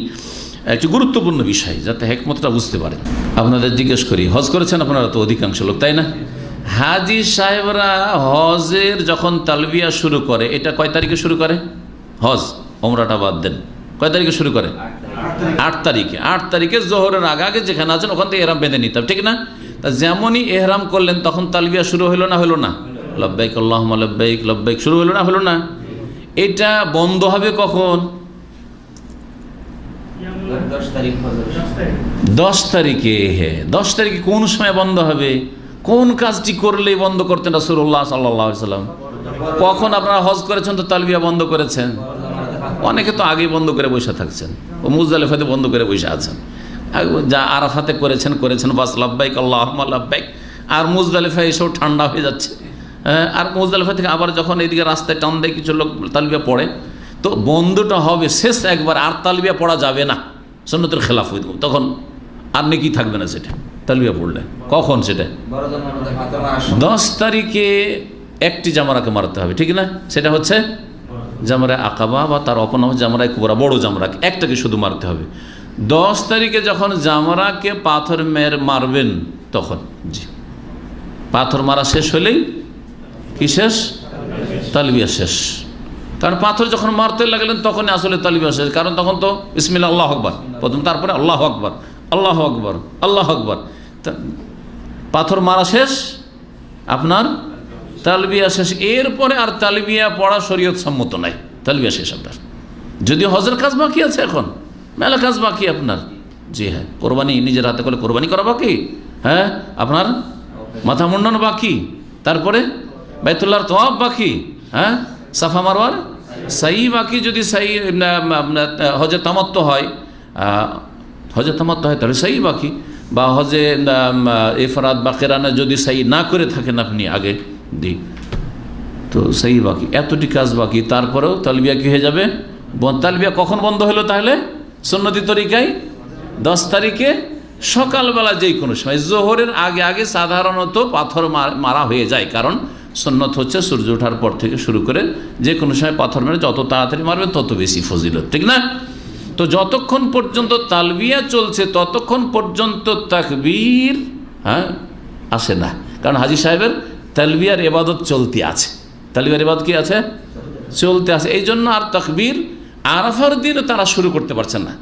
একটি গুরুত্বপূর্ণ বিষয়, যাতে হিকমতটা বুঝতে পারেন। আপনাদের জিজ্ঞেস করি, হজ করেছেন আপনারা তো অধিকাংশ লোক, তাই না? হাজি সাহেবরা হজের যখন তালবিয়া শুরু করে, এটা কয় তারিখে শুরু করে? হজ ওমরাটা বাদ দেন, কয় তারিখে শুরু করে? 8 তারিখে। 8 তারিখে জোহরের আগে যেখানে আছেন ওখান থেকে এহরাম বেঁধে নিতে হবে, ঠিক না? তা যেমনই এহরাম করলেন তখন তালবিয়া শুরু হলো না হলো না? লব্বাইক আল্লাহুম্মা লব্বাইক, লব্বাইক শুরু হলো না হলো না? এটা বন্ধ হবে কখন? 10 তারিখে। হ্যাঁ, 10 তারিখে কোন সময় বন্ধ হবে? কোন কাজটি করলেই বন্ধ করতেন রাসূলুল্লাহ সাল্লাল্লাহু আলাইহি ওয়াসাল্লাম? কখন আপনারা হজ করেছেন তো তালবিয়া বন্ধ করেছেন? অনেকে তো আগেই বন্ধ করে বসে থাকছেন, ও মুজদালিফাতে বন্ধ করে বসে আছেন। যা আরাফাতে করেছেন বাস লব্বাইক আল্লাহুম্মা লব্বাইক, আর মুজদালিফা এসেও ঠান্ডা হয়ে যাচ্ছে। আর মুজদালিফা থেকে আবার যখন এইদিকে রাস্তায় টান দেয় কিছু লোক তালবিয়া পড়ে, তো বন্ধটা হবে শেষ একবার, আর তালবিয়া পড়া যাবে না, সুন্নতের খেলাফ হয়ে যাবে, তখন আর নেকি থাকবে না সেটা তালবিয়া পড়লে। কখন সেটা? 10 তারিখে একটি জামারাকে মারতে হবে, ঠিক না? সেটা হচ্ছে জামরায়ে আকাবা বা তার অপনাম জামরায়ে কুবরা, বড় জামরাকে একটাকে শুধু মারতে হবে। 10 তারিখে যখন জামরাকে পাথর মারবেন তখন, জি, পাথর মারা শেষ হলেই কি শেষ? তালবিয়া শেষ। কারণ পাথর যখন মারতে লাগলেন তখনই আসলে তালবিয়া শেষ, কারণ তখন তো বিসমিল্লাহ আল্লাহু আকবার প্রথম, তারপরে আল্লাহু আকবার, আল্লাহু আকবার, আল্লাহু আকবার। পাথর মারা শেষ, আপনার তালবিয়া শেষ, এরপরে আর তালবিয়া পড়া শরীয়ত সম্মত নাই। তালবিয়া শেষ আপনার, যদিও হজের কাজ বাকি আছে, এখন মেলা কাজ বাকি আপনার। জি হ্যাঁ, কোরবানি নিজের হাতে করে কোরবানি করা বাকি, হ্যাঁ আপনার মাথা মুন্ডন বাকি, তারপরে বাইতুল্লাহর তওয়াফ বাকি, হ্যাঁ সাফা মারওয়ার সাই বাকি। যদি সাই হজে তামাত্তু হয়, হজে তামাত্তু হয় তাহলে সাই বাকি, বা হজে ইফরাদ বা কিরানা যদি সাই না করে থাকেন আপনি আগে দিই, তো সাই বাকি, এতটি কাজ বাকি। তারপরেও তালবিয়া কি হয়ে যাবে? তালবিয়া কখন বন্ধ হলো তাহলে? সুন্নতি তরিকায় 10 তারিখে সকালবেলা যে কোনো সময়, জোহরের আগে আগে সাধারণত পাথর মারা হয়ে যায়, কারণ সুন্নত হচ্ছে সূর্য ওঠার পর থেকে শুরু করে যে কোনো সময় পাথর মেরে যত তাড়াতাড়ি মারবে তত বেশি ফজিলত, ঠিক না? তো যতক্ষণ পর্যন্ত তালবিয়া চলছে ততক্ষণ পর্যন্ত তাকবীর আসে না, কারণ হাজী সাহেবের তালবিয়ার ইবাদত চলতে আছে। তালবিয়ার ইবাদত কি আছে? চলতে আছে। এই জন্য আর তাকবীর আরাফার দিনও তারা শুরু করতে পারছে না।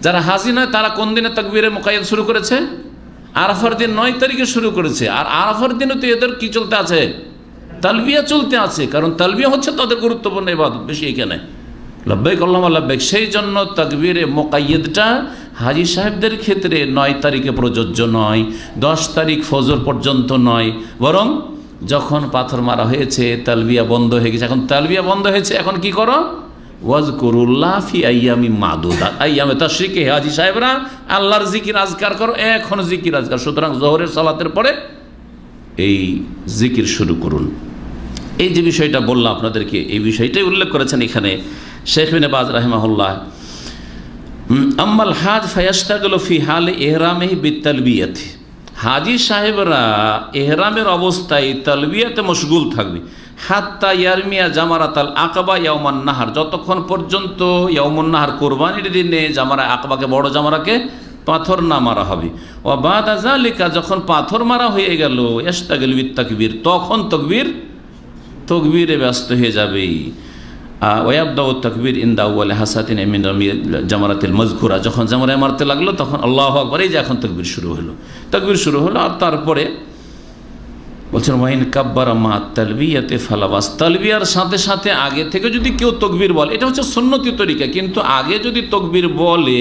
যারা হাজি নয় তারা কোন দিনে তাকবীরে মুকাইয়াদ শুরু করেছে? আরাফার দিন 9 তারিখে শুরু করেছে। আর আরাফার দিনও তো এদের কি চলতে আছে? তালবিয়া চলতে আছে, কারণ তালবিয়া হচ্ছে তাদের গুরুত্বপূর্ণ ইবাদত বেশি এখানে। লব্বাইক আল্লাহুম্মা লব্বাইক। সেই জন্য তাকবীরে মুকাইয়াদটা হাজী সাহেবদের ক্ষেত্রে 9 তারিখে প্রযোজ্য নয়, 10 তারিখ ফজর পর্যন্ত নয়, বরং যখন পাথর মারা হয়েছে তালবিয়া বন্ধ হয়ে গেছে। এখন তালবিয়া বন্ধ হয়েছে, এখন কি করো? ওয়াজকুরুল্লাহ ফি আইয়ামিন মাদুদাত। আইয়ামে তাশরিকে হাজী সাহেবরা আল্লাহর জিকির আজকার করো, এখন জিকির আজকার। সুতরাং জোহরের সালাতের পরে এই জিকির শুরু করুন। এই যে বিষয়টা বললাম আপনাদেরকে, এই বিষয়টাই উল্লেখ করেছেন এখানে শেখ ইবনে বাজ রাহিমাহুল্লাহ। আম্মাল হাজ ফায়াশতাগিলু ফি হালি ইহরামিহি বিতালবিয়াতি। হাজী সাহেবরা ইহরামের অবস্থায় তালবিয়াতে মশগুল থাকবে। হাত্তা ইয়ারমিয়া জামারাতাল আকাবা ইয়াউমান নাহার, যতক্ষণ পর্যন্ত ইয়াউমুন নাহার কোরবানির দিনে জামারা আকাবাকে, বড় জামারাকে পাথর না মারা হবে। ও বাদা যালিকা, যখন পাথর মারা হয়ে গেল, ইস্তাগিল বিত তাকবীর, তখন তকবীরে ব্যস্ত হয়ে যাবে। ওয়াবদাউ তাকবীর ইনদা আউয়ালি হাসাতিন মিন জামারাতিল মাজকুরা, যখন জামারায় মারতে লাগলো তখন আল্লাহু আকবার, এই যে এখন তাকবীর শুরু হলো। আর তারপরে বলছেন ওয়াইন কাব্বারা মা তালবিয়াতে ফালাবাস, তালবিয়ার সাথে সাথে আগে থেকে যদি কেউ তাকবীর বলে, এটা হচ্ছে সুন্নতি তরিকা, কিন্তু আগে যদি তাকবীর বলে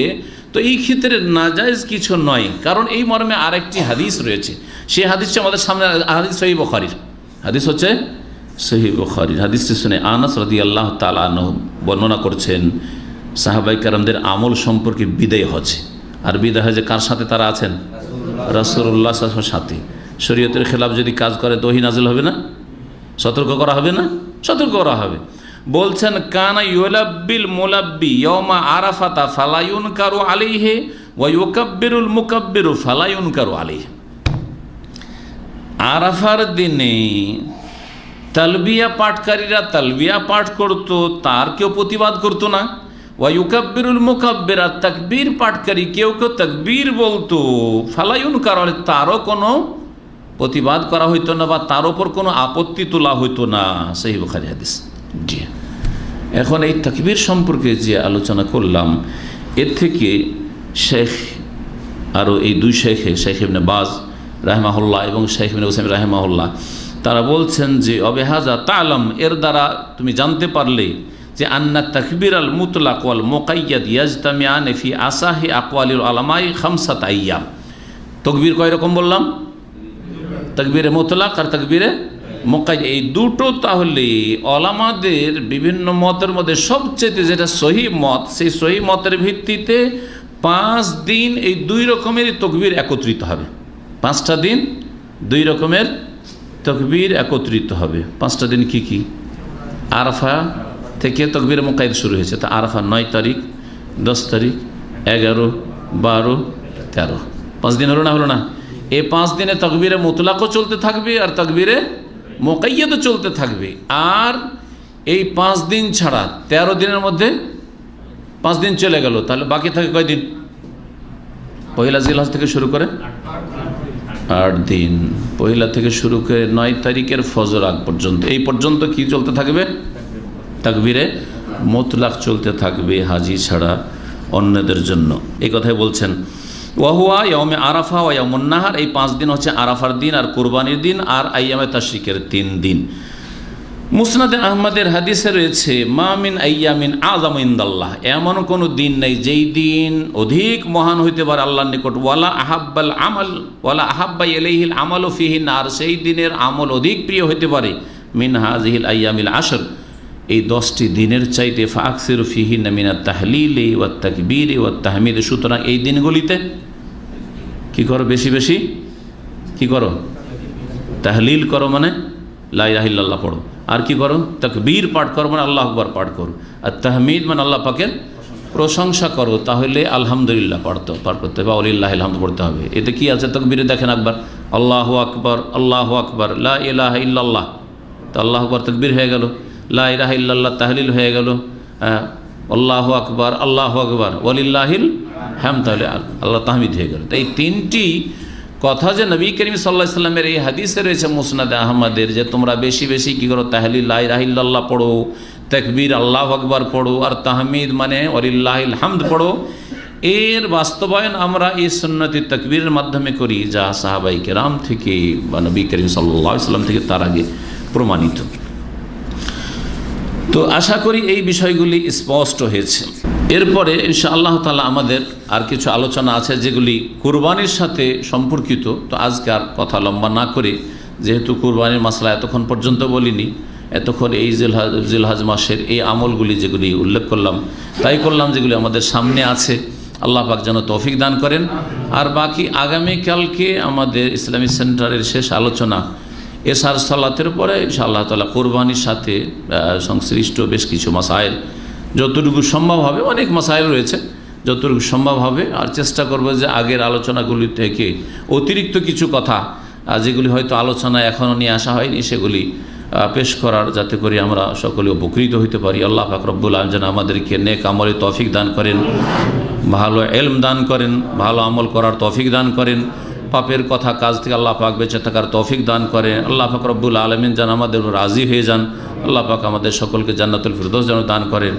তো এই ক্ষেত্রে নাজায়েজ কিছু নয়, কারণ এই মর্মে আরেকটি হাদিস রয়েছে। সেই হাদিসটি আমাদের সামনে, হাদিস সহিহ বুখারীর হাদিস, হচ্ছে সহিহ বুখারীর হাদিসটি শুনে আনাস রাদিয়াল্লাহু তাআলা আনহু বর্ণনা করছেন সাহাবায়ে কেরামদের আমল সম্পর্কে বিদায় হজ। আর বিদায় হজে কার সাথে তারা আছেন? রাসূলুল্লাহ সাল্লাল্লাহু আলাইহি ওয়াসাল্লামের সাথে। শরীয়তের খেলাফ যদি কাজ করে তো ওহী নাজিল হবে না? সতর্ক করা হবে না? সতর্ক করা হবে। বলছেন কানা ইউলাব্বিল মুলাব্বি ইয়াউমা আরাফাতা ফালা ইউনকারু আলাইহি ওয়া ইউকাব্বিরুল মুকাব্বিরু ফালা ইউনকারু আলাইহি। আরাফার দিনে তালবিয়া পাঠকারীরা তালবিয়া পাঠ করত, তার কেউ প্রতিবাদ করতো না। ওয়া ইউকাব্বিরুল মুকাব্বির, তাকবীর পাঠকারী কেউ তাকবীর বলতো, ফালা ইউনকারু আলাইহি, তারও কোনো প্রতিবাদ করা হইতো না বা তার উপর কোনো আপত্তি তোলা হইতো না। সহিহ বুখারী হাদিস। জি, এখন এই তাকবীর সম্পর্কে যে আলোচনা করলাম, এর থেকে শেখ আরও এই দুই শেখে, শেখ ইবনে বাজ রাহিমাহুল্লাহ এবং শেখ ইবনে উসাইমিন রাহিমাহুল্লাহ, তারা বলছেন যে অবেহাজা তালাম, এর দ্বারা তুমি জানতে পারলে যে আন্না তাকবীর আল মুতলাক ওয়াল মুকাইয়াদ ইয়াজতামিআন ফি আসাহি আকওয়ালিল উলামাই খামসাত আইয়াম। তাকবীর কয় রকম বললাম? তাকবীরে মুতলাক আর তাকবীরে মুকাইয়াদ, এই দুটো তাহলে ওলামাদের বিভিন্ন মতের মধ্যে সবচেয়ে যেটা সহিহ মত, সেই সহিহ মতের ভিত্তিতে 5 দিন এই দুই রকমের তাকবীর একত্রিত হবে। 5টা দিন 2 রকমের তাকবীর একত্রিত হবে। 5টা দিন কি কি? আরাফা থেকে তাকবীরে মুকাইয়াদ শুরু হয়েছে, তা আরাফা 9 তারিখ, 10 তারিখ, 11, 12, 13, 5 দিন হলো না? এই 5 দিনে তাকবীরে মুতলাকও চলতে থাকবে আর তাকবীরে মুকাইয়াদও চলতে থাকবে। আর এই 5 দিন ছাড়া 13 দিনের মধ্যে 5 দিন চলে গেল, তাহলে বাকি থাকে কয় দিন? পহিলা জিলহজ থেকে শুরু করে 8 দিন, পহিলা থেকে শুরু করে 9 তারিখের ফজর আগ পর্যন্ত, এই পর্যন্ত কি চলতে থাকবে? তাকবীরে মুতলাক চলতে থাকবে হাজি ছাড়া অন্যদের জন্য। এই কথাই বলছেন ওয়াহুয়া ইয়াউমে আরাফা ওয়া ইয়াউমুন নাহার, এই 5 দিন হচ্ছে আরাফার দিন আর কুরবানির দিন আর আইয়ামে তাশরিকের 3 দিন। মুসনাদে আহমদের হাদিসে রয়েছে মা মিন আইয়ামিন আযামু ইনদাল্লাহ, এমন কোনো দিন নেই যেই দিন অধিক মহান হইতে পারে আল্লাহর নিকট, ওয়ালা আহাব্বাল আমাল ওয়ালা আহাব্বা ইলাইহিল আমালু ফিহি, আর সেই দিনের আমল অধিক প্রিয় হইতে পারে মিন হাযিহিল আইয়ামিল আশর, এই 10টি দিনের চাইতে, ফাকসিরু ফিহিন্না মিনাত তাহলিলি ওয়াত তাকবীরি ওয়াত তাহমিদ। সুতরাং এই দিনগুলিতে কি করো, বেশি বেশি কি করো, তাহলিল করো মানে লা ইলাহা ইল্লাল্লাহ পড়ো, আর কি করো, তাকবীর পাঠ করো মানে আল্লাহু আকবার পাঠ করো, আর তাহমিদ মানে আল্লাহ পাকের প্রশংসা করো, তাহলে আলহামদুলিল্লাহ পাঠ করতে হবে, ওয়ালিল্লাহিল হামদ পড়তে হবে। এতে কি আছে, তাকবীরে দেখেন একবার আল্লাহু আকবার লা ইলাহা ইল্লাল্লাহ, তো আল্লাহু আকবার তাকবীর হয়ে গেল, লা ইলাহা ইল্লাল্লাহ তাহলিল হয়ে গেল, আল্লাহু আকবার ওয়ালিল্লাহিল হামদ, তাহলে আল্লাহ তাহমিদ হয়ে গেল। তো এই 3টি কথা যে নবী করিম সাল্লাল্লাহু আলাইহি সাল্লামের এই হাদিসে রয়েছে মুসনাদে আহমদের, যে তোমরা বেশি বেশি কী করো, তাহলিল লা ইলাহা ইল্লাল্লাহ পড়ো, তাকবীর আল্লাহু আকবার পড়ো, আর তাহমিদ মানে ওয়ালিল্লাহিল হামদ পড়ো, এর বাস্তবায়ন আমরা এই সুন্নতি তাকবীরের মাধ্যমে করি, যা সাহাবায়ে কেরাম থেকে বা নবী করিম সাল্লাল্লাহু আলাইহি সাল্লাম থেকে তার আগে প্রমাণিত। তো আশা করি এই বিষয়গুলি স্পষ্ট হয়েছে। এরপরে ইনশাআল্লাহ তাআলা আমাদের আর কিছু আলোচনা আছে যেগুলি কুরবানির সাথে সম্পর্কিত। তো আজকে আর কথা লম্বা না করে, যেহেতু কুরবানির মাসলা এতক্ষণ পর্যন্ত বলিনি, এতক্ষণ এই জিলহজ মাসের এই আমলগুলি যেগুলি উল্লেখ করলাম তাই করলাম, যেগুলি আমাদের সামনে আছে, আল্লাহ পাক যেন তৌফিক দান করেন। আর বাকি আগামীকালকে আমাদের ইসলামী সেন্টারের শেষ আলোচনা এশার সালাতের পরে ইনশাআল্লাহ তাআলা কুরবানির সাথে সংশ্লিষ্ট বেশ কিছু মাসাইল, যতটুকু সম্ভব হবে, অনেক মাসাইল রয়েছে, যতটুকু সম্ভব হবে, আর চেষ্টা করব যে আগের আলোচনাগুলি থেকে অতিরিক্ত কিছু কথা যেগুলি হয়তো আলোচনা এখনও নিয়ে আসা হয়নি সেগুলি পেশ করার, যাতে করে আমরা সকলে উপকৃত হইতে পারি। আল্লাহ পাক রব্বুল আলামিন যেন আমাদেরকে নেক আমলে তৌফিক দান করেন, ভালো ইলম দান করেন, ভালো আমল করার তৌফিক দান করেন, পাপের কথা কাজ থেকে আল্লাহ পাক বেঁচে থাকার তৌফিক দান করেন। আল্লাহ পাক রব্বুল আলামিন যেন আমাদের রাজি হয়ে যান। আল্লাহ পাক আমাদের সকলকে জান্নাতুল ফিরদৌস যেন দান করেন।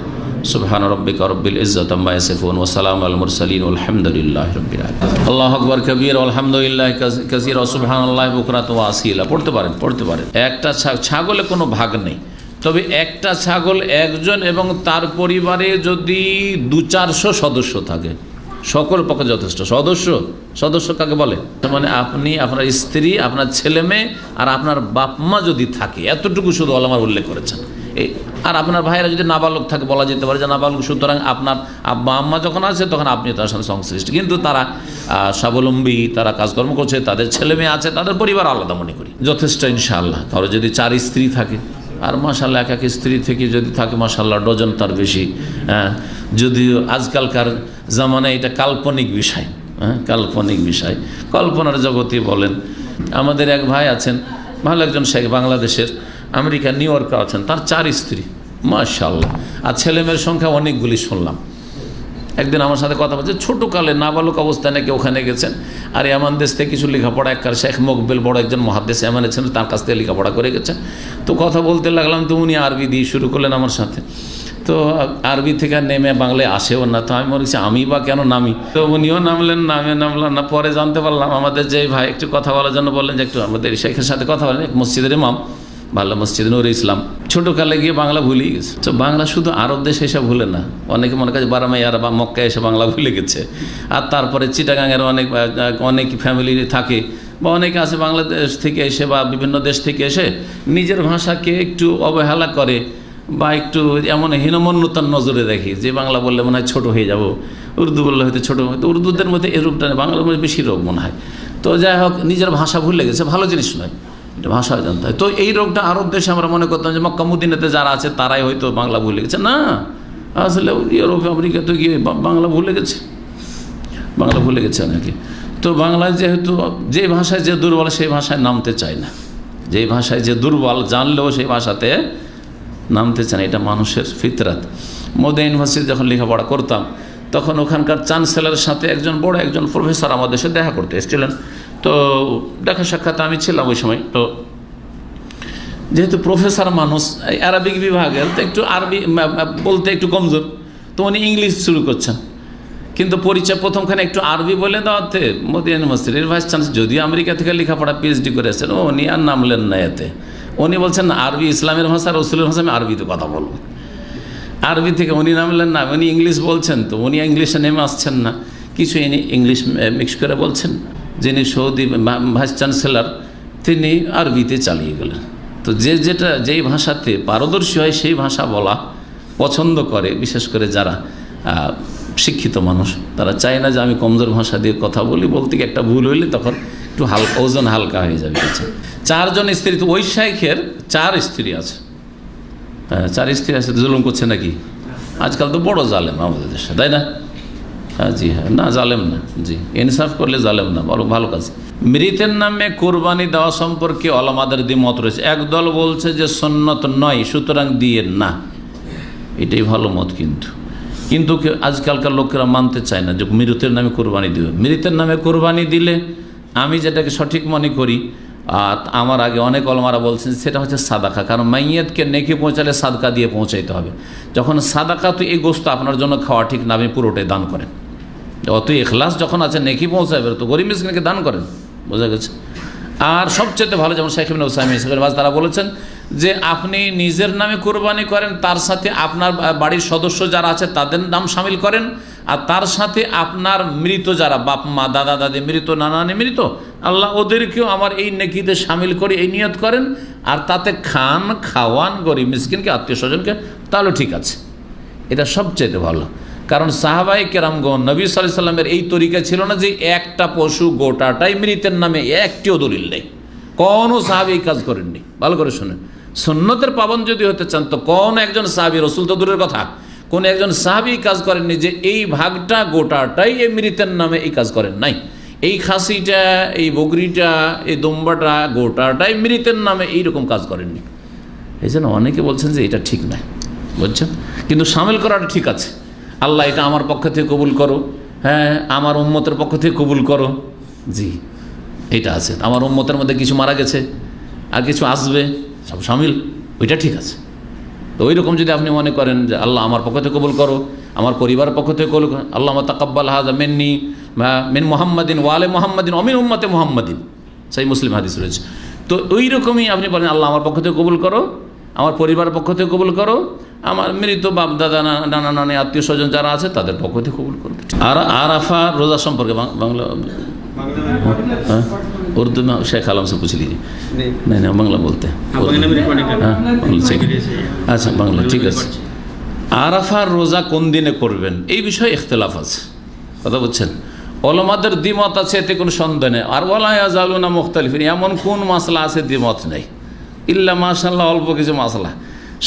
সুবহান রাব্বিকা রব্বিল ইজ্জাতি আম্মা ইয়াসিফুন ওয়া সালামুন আলাল মুরসালিন আলহামদুলিল্লাহি রাব্বিল আলামিন। আল্লাহু আকবার কবীরা আলহামদুলিল্লাহি কাসীরা ওয়া সুবহানাল্লাহি বুকরাতান ওয়া আসীলা। পড়তে পারেন। একটা ছাগলে কোনো ভাগ নেই, তবে একটা ছাগল একজন এবং তার পরিবারে যদি 200-400 সদস্য থাকে, সকল পক্ষে যথেষ্ট। সদস্য কাকে বলে, মানে আপনি, আপনার স্ত্রী, আপনার ছেলে মেয়ে আর আপনার বাপ মা যদি থাকে, এতটুকু শুধু আল্লাহ উল্লেখ করেছেন। আর আপনার ভাইয়েরা যদি নাবালক থাকে, বলা যেতে পারে যে নাবালক, সুতরাং আপনার আব্বা আম্মা যখন আছে তখন আপনি তার সাথে সংশ্লিষ্ট, কিন্তু তারা স্বাবলম্বী, তারা কাজকর্ম করছে, তাদের ছেলে মেয়ে আছে, তাদের পরিবার আলাদা মনে করি যথেষ্ট ইনশাআল্লাহ। কারো যদি 4 স্ত্রী থাকে, আর মাশাআল্লাহ এক স্ত্রী থেকে যদি থাকে মাশাআল্লাহ ডজন তার বেশি, যদিও আজকালকার জামানায় এটা কাল্পনিক বিষয়, কাল্পনিক বিষয়, কল্পনার জগতে বলেন। আমাদের এক ভাই আছেন, ভালো একজন শেখ, বাংলাদেশের, আমেরিকা নিউ ইয়র্কে আছেন, তার 4 স্ত্রী মাশাআল্লাহ, আর ছেলেমেয়ের সংখ্যা অনেকগুলি শুনলাম। একদিন আমার সাথে কথা বলছে, ছোটোকালে নাবালক অবস্থায় নাকি ওখানে গেছেন, আর এমন দেশ থেকে কিছু লেখাপড়া, একবার শেখ মকবেল বড় একজন মহাদ্দেশ এমনে ছিলেন, তার কাছ থেকে লেখাপড়া করে গেছেন। তো কথা বলতে লাগলাম, তো উনি আরবি দিয়ে শুরু করলেন আমার সাথে। তো আরবি থেকে নেমে বাংলায় আসেও না, তো আমি মনে করছি আমি বা কেন নামি, তো উনিও নামলেন, নামলাম না। পরে জানতে পারলাম আমাদের যে ভাই একটু কথা বলার জন্য বললেন যে একটু আমাদের শেখের সাথে কথা বলেন, এক মসজিদের ইমাম, ভালো মসজিদ নুরে ইসলাম, ছোটোকালে গিয়ে বাংলা ভুলেই গেছে। তো বাংলা শুধু আরব দেশে এসে ভুলে না, অনেকে মনে করে বারামাইয়ার বা মক্কায় এসে বাংলা ভুলে গেছে। আর তারপরে চিটাগাঙের অনেক ফ্যামিলি থাকে, বা অনেকে আছে বাংলাদেশ থেকে এসে বা বিভিন্ন দেশ থেকে এসে নিজের ভাষাকে একটু অবহেলা করে, বা একটু এমন হীনমন্যতার নজরে দেখি যে বাংলা বললে মনে হয় ছোটো হয়ে যাব, উর্দু বললে হয়তো ছোটো, হয়তো উর্দুদের মধ্যে এই রূপটা নেই, বাংলার মধ্যে বেশি রোগ মনে হয়। তো যাই হোক, নিজের ভাষা ভুলে গেছে, ভালো জিনিস নয়, এটা ভাষা জানতে হয়। তো এই রোগটা আরব দেশে আমরা মনে করতাম যে মক্কা মদিনাতে যারা আছে তারাই হয়তো বাংলা ভুলে গেছে, না, আসলে ইউরোপ আমেরিকাতে গিয়ে বাংলা ভুলে গেছে অনেকে। তো বাংলায় যেহেতু যে ভাষায় যে দুর্বল সেই ভাষায় নামতে চায় না, যে ভাষায় যে দুর্বল জানলেও সেই ভাষাতে নামতে চায় না, এটা মানুষের ফিতরাত। মদিনা ইউনিভার্সিটি যখন লেখাপড়া করতাম তখন ওখানকার চ্যান্সেলরের সাথে একজন প্রফেসর আমাদের সাথে দেখা করতে এসেছিলেন। তো দেখা সাক্ষাৎ আমি ছিলাম ওই সময়। তো যেহেতু প্রফেসর মানুষ, আরবিক বিভাগের, তো একটু আরবি বলতে একটু কমজোর, তো উনি ইংলিশ শুরু করছেন। কিন্তু পরিচয় প্রথমখানে একটু আরবি বলে দেওয়াতে মদিনা ইউনিভার্সিটির ভাইস চ্যান্সেলর, যদিও আমেরিকা থেকে লেখাপড়া পিএইচডি করেছেন, উনি আর নামলেন না এতে। উনি বলছেন আরবি ইসলামের ভাষা, রসুলের ভাষা, আমি আরবিতে কথা বলবো। আরবি থেকে উনি নামলেন না, উনি ইংলিশ বলছেন, তো উনি ইংলিশে নেমে আসছেন না, কিছু ইংলিশ মিক্স করে বলছেন। যিনি সৌদি ভাইস চ্যান্সেলর তিনি আরবিতে চালিয়ে গেলেন। তো যেই ভাষাতে পারদর্শী হয় সেই ভাষা বলা পছন্দ করে, বিশেষ করে যারা শিক্ষিত মানুষ, তারা চায় না যে আমি কমজোর ভাষা দিয়ে কথা বলি, বলতে গিয়ে একটা ভুল হইলে তখন একটু ওজন হালকা হয়ে যাবে। 4 জন স্ত্রী, তো ওই শাইখের 4 স্ত্রী আছে। 4 স্ত্রী আছে, জুলুম করছে নাকি? আজকাল তো বড় জালেম আমাদের দেশে, তাই না? হ্যাঁ, জি হ্যাঁ, না জালেম না, জি ইনসাফ করলে জালেম না, বড় ভালো কাজ। মৃতের নামে কোরবানি দেওয়া সম্পর্কে ওলামাদের দ্বিমত রয়েছে। একদল বলছে যে সুন্নত নয়, সুতরাং দিয়ে না, এটাই ভালো মত। কিন্তু আজকালকার লোকেরা মানতে চায় না যে মৃতের নামে কোরবানি দেবে। মৃতের নামে কোরবানি দিলে আমি যেটাকে সঠিক মনে করি, আর আমার আগে অনেক ওলামারা বলছেন সেটা হচ্ছে সাদাকা, কারণ মাইয়াতকে নেকি পৌঁছালে সাদকা দিয়ে পৌঁছাইতে হবে। যখন সাদাকা, তো এই গোস্ত আপনার জন্য খাওয়া ঠিক না, আপনি পুরোটাই দান করেন। অত এখলাস যখন আছে নেকি পৌঁছাবে, তো গরিব মিসকিনকে দান করেন, বোঝা গেছে। আর সবচেয়ে ভালো, যেমন শেখ ইবনে উসাইমিন তারা বলেছেন যে আপনি নিজের নামে কোরবানি করেন, তার সাথে আপনার বাড়ির সদস্য যারা আছে তাদের নাম শামিল করেন, আর তার সাথে আপনার মৃত যারা বাপ মা দাদা দাদি মৃত, নানা নানি মৃত, আল্লাহ ওদেরকেও আমার এই নেকিতে শামিল করে এই নিয়ত করেন, আর তাতে খাওয়ান গরিব মিসকিনকে, আত্মীয় স্বজনকে, তাহলে ঠিক আছে। এটা সবচেয়ে ভালো। কারণ সাহাবায়ে কেরামগণ, নবী সাল্লাল্লাহু আলাইহি সাল্লামের এই তরিকা ছিল না যে একটা পশু গোটাটাই মৃতের নামে, একটিও দলিল নেই, কোনো সাহাবী এই কাজ করেননি। ভালো করে শুনেন, সুন্নতের পাবন যদি হতে চান তো কোন একজন সাহাবী, রসুল তো দূরের কথা, কোন একজন সাহাবী কাজ করেননি যে এই ভাগটা গোটাটাই এই মৃতের নামে এই কাজ করেন নাই, এই খাসিটা, এই বকরিটা, এই দম্বাটা গোটাটাই মৃতের নামে এইরকম কাজ করেননি। এই জন্য অনেকে বলছেন যে এটা ঠিক নয়, বুঝছেন, কিন্তু শামিল করাটা ঠিক আছে। আল্লাহ এটা আমার পক্ষ থেকে কবুল করো, হ্যাঁ আমার উম্মতের পক্ষ থেকে কবুল করো, জি এটা আছে। আমার উম্মতের মধ্যে কিছু মারা গেছে আর কিছু আসবে, সব শামিল, ওইটা ঠিক আছে। তো ওই রকম যদি আপনি মনে করেন যে আল্লাহ আমার পক্ষ থেকে কবুল করো, আমার পরিবারের পক্ষ থেকে কবুল করো, আল্লাহ তাকাব্বাল হাযা মিন্নি মিন মুহাম্মাদিন ওয়া আলি মুহাম্মাদিন ওয়া মিন উম্মতি মুহাম্মাদিন, সেই মুসলিম হাদিস রয়েছে। তো ওই রকমই আপনি বলেন আল্লাহ আমার পক্ষ থেকে কবুল করো, আমার পরিবারের পক্ষ থেকে কবুল করো, আমার মৃত বাপ দাদা নানা নানি আত্মীয় স্বজন যারা আছে তাদের পক্ষ থেকে কবুল করো। আর আরাফা রোজা সম্পর্কে বাংলা, হ্যাঁ উর্দু में शेख आलम से पूछ लीजिए। नहीं नहीं बांग्ला बोलते हैं, আচ্ছা বাংলা ঠিক আছে। আরাফার রোজা কোন দিনে করবেন এই বিষয়ে ইখতিলাফ আছে, কথা বুঝছেন। ওলামাদের দ্বিমত আছে, এতে কোনো সন্দেহ নেই। আর ওয়ালা ইয়াজালুনা মুখতালিফিন, এমন কোন মাসলা আছে দ্বিমত নেই, ইল্লা মাশাআল্লাহ অল্প কিছু মাসলা।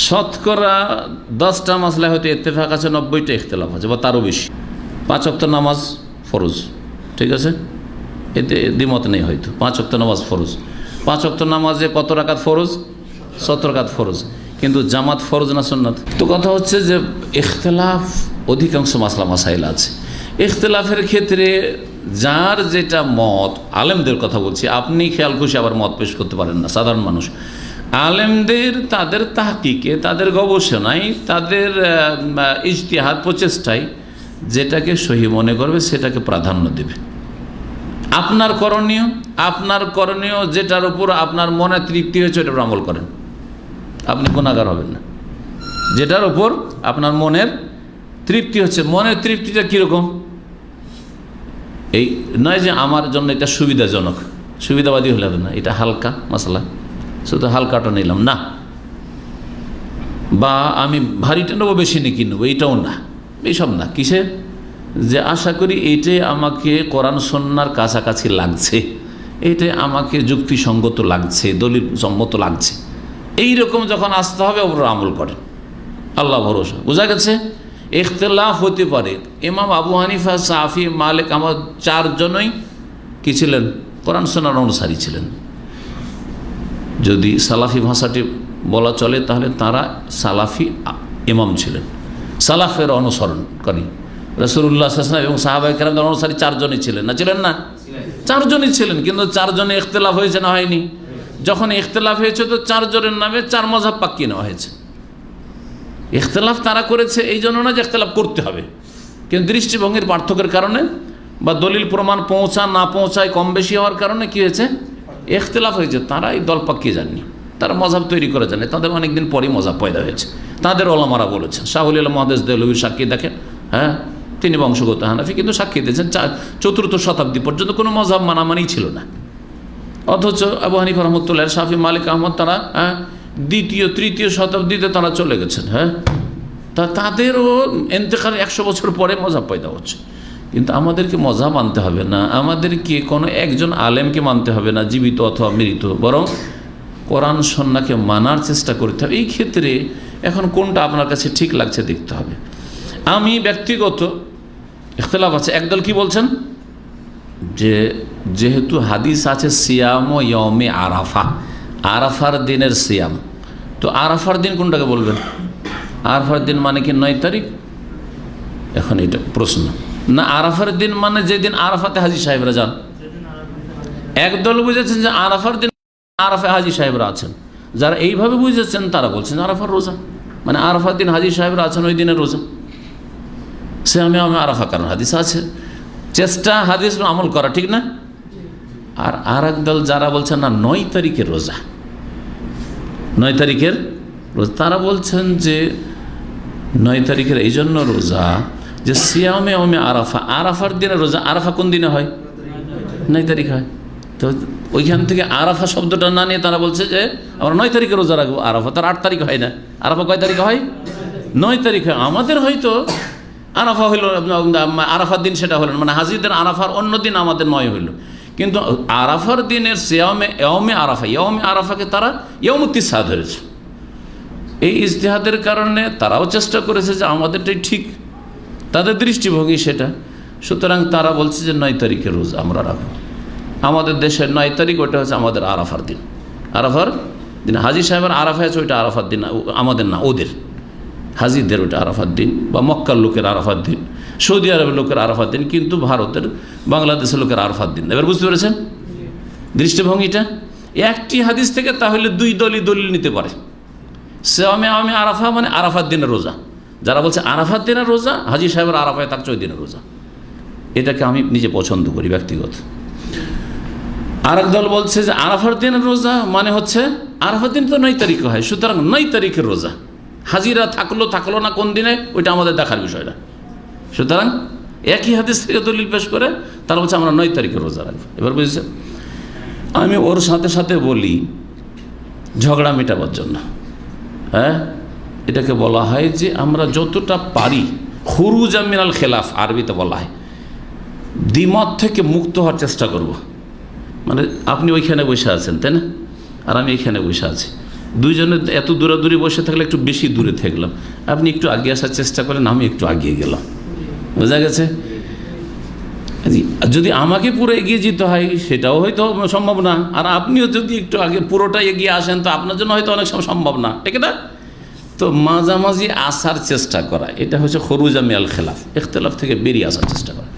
শতকরা 10টা মাসলা হয়তো ইত্তেফাক আছে, 90টা ইখতিলাফ আছে বা তারও বেশি। 5 ওয়াক্ত নামাজ ফরজ, ঠিক আছে, এতে দ্বিমত নেই হয়তো। 5 ওয়াক্ত নামাজ ফরজ, 5 ওয়াক্ত নামাজে কত রাকাত ফরজ? 17 রাকাত ফরজ, কিন্তু জামাত ফরজ না সুন্নাত? তো কথা হচ্ছে যে ইখতিলাফ অধিকাংশ মাসলা মাসাইল আছে। ইখতিলাফের ক্ষেত্রে যার যেটা মত, আলেমদের কথা বলছি, আপনি খেয়াল খুশি আবার মত পেশ করতে পারেন না সাধারণ মানুষ। আলেমদের তাদের তাহকিকে, তাদের গবেষণায়, তাদের ইজতিহাদ প্রচেষ্টায় যেটাকে সহি মনে করবে সেটাকে প্রাধান্য দেবে। আপনার করণীয় যেটার উপর আপনার মনে তৃপ্তি হয়েছে ওটার আমল করেন, আপনি গুনাহগার হবেন না। যেটার উপর আপনার মনের তৃপ্তি হচ্ছে, মনের তৃপ্তিটা কীরকম? এই নয় যে আমার জন্য এটা সুবিধাজনক, সুবিধাবাদী হলে হবে না, এটা হালকা মশলা, শুধু হালকাটা নিলাম না, বা আমি ভারীটা নেবো বেশি নাকি নেবো এইটাও না, এইসব না। কিসের? যে আশা করি এইটাই আমাকে কোরআন সুন্নাহর কাছাকাছি লাগছে, এইটাই আমাকে যুক্তিসঙ্গত লাগছে, দলিল সম্মত লাগছে, এইরকম যখন আসতে হবে ওপর আমল করেন, আল্লাহ ভরসা। বোঝা গেছে? ইখতিলাফ হতে পারে। ইমাম আবু হানিফা, শাফি, মালিক, আমার 4 জনই কী ছিলেন? কোরআন সুন্নাহর অনুসারী ছিলেন। যদি সালাফি ভাষাটি বলা চলে তাহলে তারা সালাফি ইমাম ছিলেন, সালাফের অনুসরণকারী। রাসূলুল্লাহ সাল্লাল্লাহু আলাইহি ওয়াসাল্লাম এবং সাহাবায়ে কেরামদের অনুসারী 4 জনই ছিলেন, না ছিলেন না? 4 জনই ছিলেন, কিন্তু 4 জনে ইখতিলাফ হয়েছে না হয়নি? যখন ইখতিলাফ হয়েছে তো 4 জনের নামে 4 মাযহাব পাকিয়ে নেওয়া হয়েছে। ইখতিলাফ তারা করেছে এই জন্য না যে ইখতিলাফ করতে হবে, কিন্তু দৃষ্টিভঙ্গির পার্থক্যের কারণে বা দলিল প্রমাণ পৌঁছা না পৌঁছায় কম বেশি হওয়ার কারণে কি হয়েছে, ইখতিলাফ হয়েছে। তারা এই দল পাকিয়ে যাননি, তারা মজাব তৈরি করে জানে, তাদের অনেকদিন পরই মজাব পয়দা হয়েছে। তাদের ওলামারা বলেছেন, শাহুল আলম মহাদেশ দেহলভীর সাক্ষী দেখেন, হ্যাঁ তিনি বংশগত হানাফি, কিন্তু সাক্ষী দিয়েছেন 4th শতাব্দী পর্যন্ত কোনো মজাব মানামানি ছিল না। অথচ আবু হানিফা রহমতুল্লাহ, শাফি, মালিক, আহমদ তারা 2য় 3য় শতাব্দীতে তারা চলে গেছেন। হ্যাঁ, তাদেরও ইন্তেকাল 100 বছর পরে মজাব পয়দা হচ্ছে। কিন্তু আমাদেরকে মজাব মানতে হবে না, আমাদেরকে কোনো একজন আলেমকে মানতে হবে না, জীবিত অথবা মৃত, বরং কোরআন সুন্নাহকে মানার চেষ্টা করতে হবে। এই ক্ষেত্রে এখন কোনটা আপনার কাছে ঠিক লাগছে দেখতে হবে। আমি ব্যক্তিগত ইখতিলাফ আছে, একদল কি বলছেন যে যেহেতু হাদিস আছে সিয়াম ও ইয়মে আরাফা, আরাফার দিনের সিয়াম, তো আরাফার দিন কোনটাকে বলবেন? আরাফার দিন মানে কি 9 তারিখ? এখন এটা প্রশ্ন না, আরাফার দিন মানে যেদিন আরাফাতে হাজী সাহেবরা যান। একদল বুঝেছেন যে আরাফার দিন আরাফে হাজী সাহেবরা আছেন, যারা এইভাবে বুঝেছেন তারা বলছেন আরাফার রোজা মানে আরাফার দিন হাজী সাহেবরা আছেন, ওই দিনের রোজা। সে আমি আরাফা, কারণ হাদিস আছে, চেষ্টা হাদিস আমল করা, ঠিক না? আর একদল যারা বলছেন না 9 তারিখের রোজা, 9 তারিখের রোজা, তারা বলছেন যে 9 তারিখের এই জন্য রোজা যে সিয়ামে ওমে আরাফা, আরাফার দিনে রোজা। আরাফা কোন দিনে হয়? 9 তারিখ হয়। তো ওইখান থেকে আরাফা শব্দটা না নিয়ে তারা বলছে যে আমরা 9 তারিখে রোজা রাখবো। আরাফা তার 8 তারিখ হয় না, আরাফা কয় তারিখে হয়? 9 তারিখ হয়। আমাদের হয়তো আরাফা হইল, আরাফার দিন সেটা হলেন, মানে হাজিদের আরাফার অন্য দিন আমাদের 9 হইল, কিন্তু আরাফার দিনের সিয়ামে ইয়মে আরাফা, ইয়মে আরাফাকে তারা ইয়মুত্তিসা ধরেছে। এই ইজতিহাদের কারণে তারাও চেষ্টা করেছে যে আমাদেরটাই ঠিক, তাদের দৃষ্টিভঙ্গি সেটা। সুতরাং তারা বলছে যে 9 তারিখের রোজ আমরা রাখবো। আমাদের দেশের 9 তারিখ ওটা হচ্ছে আমাদের আরাফার দিন, আরাফার দিন হাজী সাহেবের আরাফা আছে, ওইটা আরাফার দিন, আমাদের না, ওদের হাজিদের ওইটা আরাফার দিন, বা মক্কার লোকের আরাফার দিন, সৌদি আরবের লোকের আরাফার দিন, কিন্তু ভারতের বাংলাদেশের লোকের আরাফার দিন। এবার বুঝতে পেরেছেন দৃষ্টিভঙ্গিটা? একটি হাদিস থেকে তাহলে 2 দলই দলিল নিতে পারে। সিয়ামে ইয়মে আরাফা মানে আরাফার দিনের রোজা, যারা বলছে আরাফার দিনের রোজা, হাজী সাহেবের আরাফায় থাকছে ওই দিনের রোজা, এটাকে আমি নিজে পছন্দ করি ব্যক্তিগত। আর এক দল বলছে যে আরাফার দিনের রোজা মানে হচ্ছে আরাফার দিন তো 9 তারিখে হয়, সুতরাং 9 তারিখের রোজা, হাজিরা থাকলো না কোন দিনে ওইটা আমাদের দেখার বিষয় না। সুতরাং একই হাদিস থেকে দলিল পেশ করে তারা বলছে আমরা 9 তারিখের রোজা রাখবো। এবার বুঝেছেন? আমি ওর সাথে সাথে বলি ঝগড়া মেটাবার জন্য, হ্যাঁ, এটাকে বলা হয় যে আমরা যতটা পারি খুরুজা মিনাল খেলাফ, আরবিতে বলা হয় দ্বিমত থেকে মুক্ত হওয়ার চেষ্টা করব। মানে আপনি ওইখানে বসে আছেন, তাই না, আর আমি এইখানে বসে আছি, দুইজনে এত দূরাদূরি বসে থাকলে একটু বেশি দূরে থাকলাম, আপনি একটু আগে আসার চেষ্টা করেন, আমি একটু আগিয়ে গেলাম, বোঝা গেছে? যদি আমাকে পুরো এগিয়ে যেতে হয় সেটাও হয়তো সম্ভব না, আর আপনিও যদি একটু আগে পুরোটা এগিয়ে আসেন তো আপনার জন্য হয়তো অনেক সময় সম্ভব না, ঠিক না? তো মাঝামাঝি আসার চেষ্টা করা, এটা হচ্ছে খরুজা মিনাল খেলাফ, ইখতিলাফ থেকে বেরিয়ে আসার চেষ্টা করা।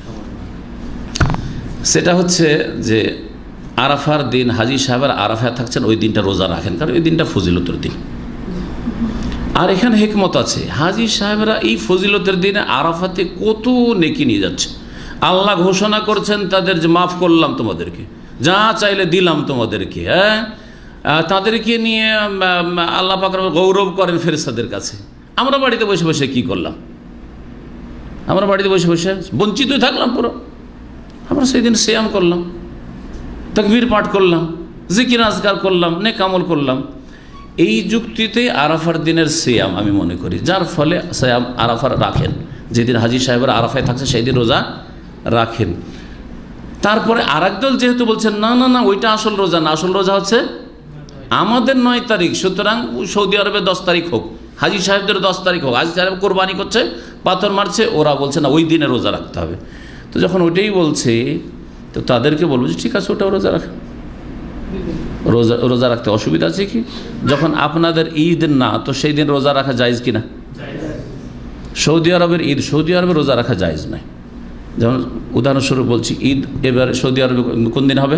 সেটা হচ্ছে যে আরাফার দিন হাজী সাহেবের আরাফায় থাকছেন, ওই দিনটা রোজা রাখেন, কারণ ওই দিনটা ফজিলতের দিন। আর এখানে হিকমত আছে, হাজী সাহেবরা এই ফজিলতের দিনে আরাফাতে কত নেকি নিয়ে যাচ্ছে। আল্লাহ ঘোষণা করছেন তাদের যে মাফ করলাম তোমাদেরকে, যা চাইলে দিলাম তোমাদেরকে, হ্যাঁ, তাদেরকে নিয়ে আল্লাহ পাক গৌরব করেন ফেরেশতাদের কাছে। আমরা বাড়িতে বসে বসে কি করলাম? আমরা বাড়িতে বসে বসে বঞ্চিতই থাকলাম পুরো। আমরা সেই দিন সিয়াম করলাম, তাকবীর পাঠ করলাম, জিকির আজকার করলাম, নেক আমল করলাম। এই যুক্তিতে আরাফার দিনের সিয়াম আমি মনে করি, যার ফলে সিয়াম আরাফার রাখেন, যেদিন হাজী সাহেবের আরাফায় থাকছে সেই দিন রোজা রাখেন। তারপরে আর একদল যেহেতু বলছেন না না না ওইটা আসল রোজা না, আসল রোজা হচ্ছে আমাদের 9 তারিখ, সুতরাং সৌদি আরবে 10 তারিখ হোক, হাজী সাহেবদের 10 তারিখ হোক, হাজী সাহেব কোরবানি করছে, পাথর মারছে, ওরা বলছে না ওই দিনে রোজা রাখতে হবে। তো যখন ওইটাই বলছে তো তাদেরকে বলবো যে ঠিক আছে ওটাও রোজা রাখেন, রোজা রাখতে অসুবিধা আছে কি? যখন আপনাদের ঈদ না, তো সেই দিন রোজা রাখা জায়েজ কিনা? সৌদি আরবের ঈদ, সৌদি আরবে রোজা রাখা জায়েজ নাই। যেমন উদাহরণস্বরূপ বলছি, ঈদ এবার সৌদি আরবে কোন দিন হবে?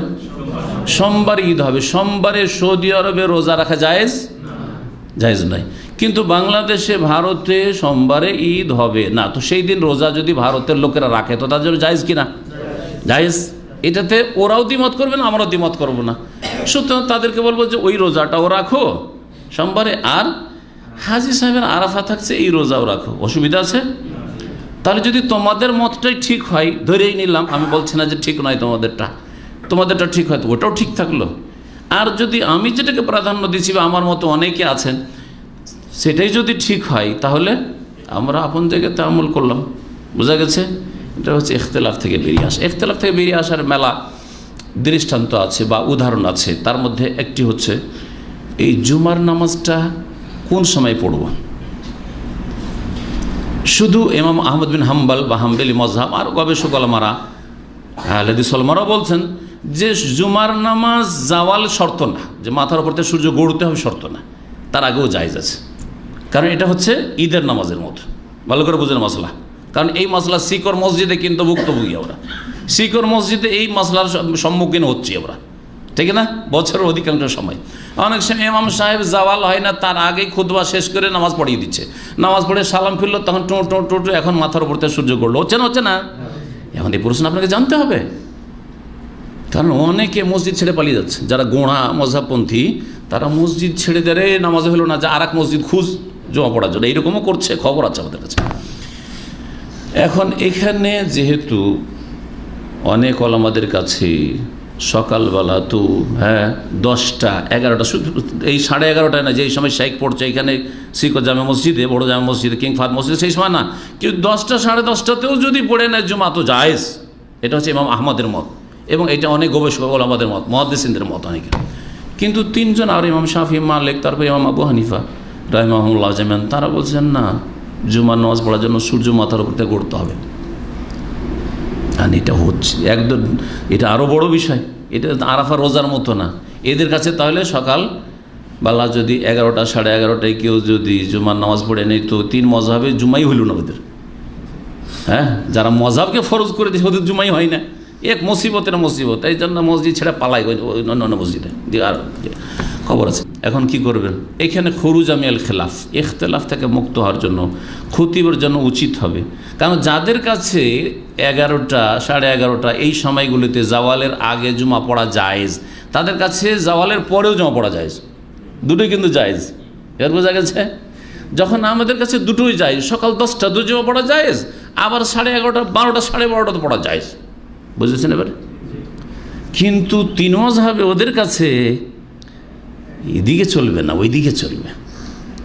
সোমবার ঈদ হবে, সোমবারে সৌদি আরবে রোজা রাখা জায়েজ নাই। কিন্তু বাংলাদেশে ভারতে সোমবারে ঈদ হবে না, তো সেই দিন রোজা যদি ভারতের লোকেরা রাখে তো তার জন্য জায়েজ কিনা? জায়েজ। এটাতে ওরাও দ্বিমত করবে না, আমরাও দ্বিমত করবো না। সুতরাং তাদেরকে বলবো যে ওই রোজাটাও রাখো সোমবারে, আর হাজী সাহেবের আরাফা থাকছে এই রোজাও রাখো, অসুবিধা আছে? তাহলে যদি তোমাদের মতটাই ঠিক হয়, ধরেই নিলাম, আমি বলছি না যে ঠিক নয় তোমাদেরটা ঠিক হয়, তো ওটাও ঠিক থাকলো। আর যদি আমি যেটাকে প্রাধান্য দিচ্ছি বা আমার মতো অনেকে আছেন সেটাই যদি ঠিক হয়, তাহলে আমরা আপন জায়গাতে আমল করলাম। বোঝা গেছে? এটা হচ্ছে ইখতিলাফ থেকে বেরিয়ে আসা। ইখতিলাফ থেকে বেরিয়ে আসার মেলা দৃষ্টান্ত আছে বা উদাহরণ আছে। তার মধ্যে একটি হচ্ছে এই জুমার নামাজটা কোন সময় পড়ব। শুধু ইমাম আহমদ বিন হাম্বল বা হাম্বলি মজহাব আর গবেষক আলমারা হাদিস আলমারাও বলছেন যে জুমার নামাজ জাওয়াল শর্ত না, যে মাথার উপর থেকে সূর্য গড়তে হবে শর্ত না, তার আগেও জায়েজ আছে। কারণ এটা হচ্ছে ঈদের নামাজের মতো। ভালো করে বুঝেন মশলা। কারণ এই মশলা শিকর মসজিদে কিন্তু ভুক্তভোগী আমরা, শিকর মসজিদে এই মশলার সম্মুখীন হচ্ছি আমরা, ঠিক না? বছরের অধিকাংশ সময় অনেক সময় ইমাম সাহেব জাওয়াল হয় না তার আগেই খুতবা শেষ করে নামাজ পড়িয়ে দিচ্ছে, নামাজ পড়ে সালাম ফিরলো, তখন টো টো টো টো এখন মাথার উপর থেকে সূর্য গড়লো। হচ্ছে না? এখন এই প্রশ্ন আপনাকে জানতে হবে, কারণ অনেকে মসজিদ ছেড়ে পালিয়ে যাচ্ছে। যারা গোঁড়া মজহাবপন্থী তারা মসজিদ ছেড়ে দেয়, নামাজ হলো না, যা আর এক মসজিদ খুঁজ জমা পড়ার জন্য, এইরকমও করছে, খবর আছে আমাদের কাছে। এখন এখানে যেহেতু অনেক ওলামাদের কাছে সকালবেলা তো 10টা 11টা, এই 11:30 না, যেই সময় শাইখ পড়ছে এখানে শিকর জামে মসজিদে, বড় জামে মসজিদে, কিং ফাহাদ মসজিদে, সেই সময় না, কিন্তু 10টা 10:30তেও যদি পড়ে নেয় জুমা তো জায়েজ। এটা হচ্ছে ইমাম আহমদের মত এবং এটা অনেক গবেষক ওলামাদের মত, মুহাদ্দিসিনদের মত অনেকে। কিন্তু 3জন আর ইমাম শাফি, মালিক, তারপর ইমাম আবু হানিফা রাহিমাহুল্লাহ জামিয়ান, তারা বলছেন না, জুমার নামাজ পড়ার জন্য সূর্য মাথার উপর থেকে গড়তে হবে। আর এটা হচ্ছে একদম, এটা আরও বড় বিষয়, এটা আরাফা রোজার মতো না এদের কাছে। তাহলে সকালবেলা যদি 11টা 11:30টায় কেউ যদি জুমার নামাজ পড়ে নেই তো 3 মজহাবে জুমাই হইল না ওদের। যারা মজহাবকে ফরজ করে দিয়েছে ওদের জুমাই হয় না, এক মুসিবতের মুসিবত। এই জন্য মসজিদ ছেড়ে পালাই অন্য মসজিদে, আর খবর আছে। এখন কি করবেন? এখানে খুরুজ আমিয়াল খেলাফ, ইখতিলাফ থেকে মুক্ত হওয়ার জন্য খতিবের জন্য উচিত হবে, কারণ যাদের কাছে 11টা 11:30 এই সময়গুলিতে জাওয়ালের আগে জুমা পড়া জায়েজ, তাদের কাছে জাওয়ালের পরেও জুমা পড়া জায়েজ, দুটোই কিন্তু জায়েজ। এর বোঝা গেছে? যখন আমাদের কাছে দুটোই জায়েজ, সকাল 10টা জুমা পড়া জায়েজ, আবার 11:30 12টা 12:30 পড়া জায়েজ। বুঝেছেন এবার? কিন্তু 3 মাযহাবে ওদের কাছে এদিকে চলবে না, ওইদিকে চলবে।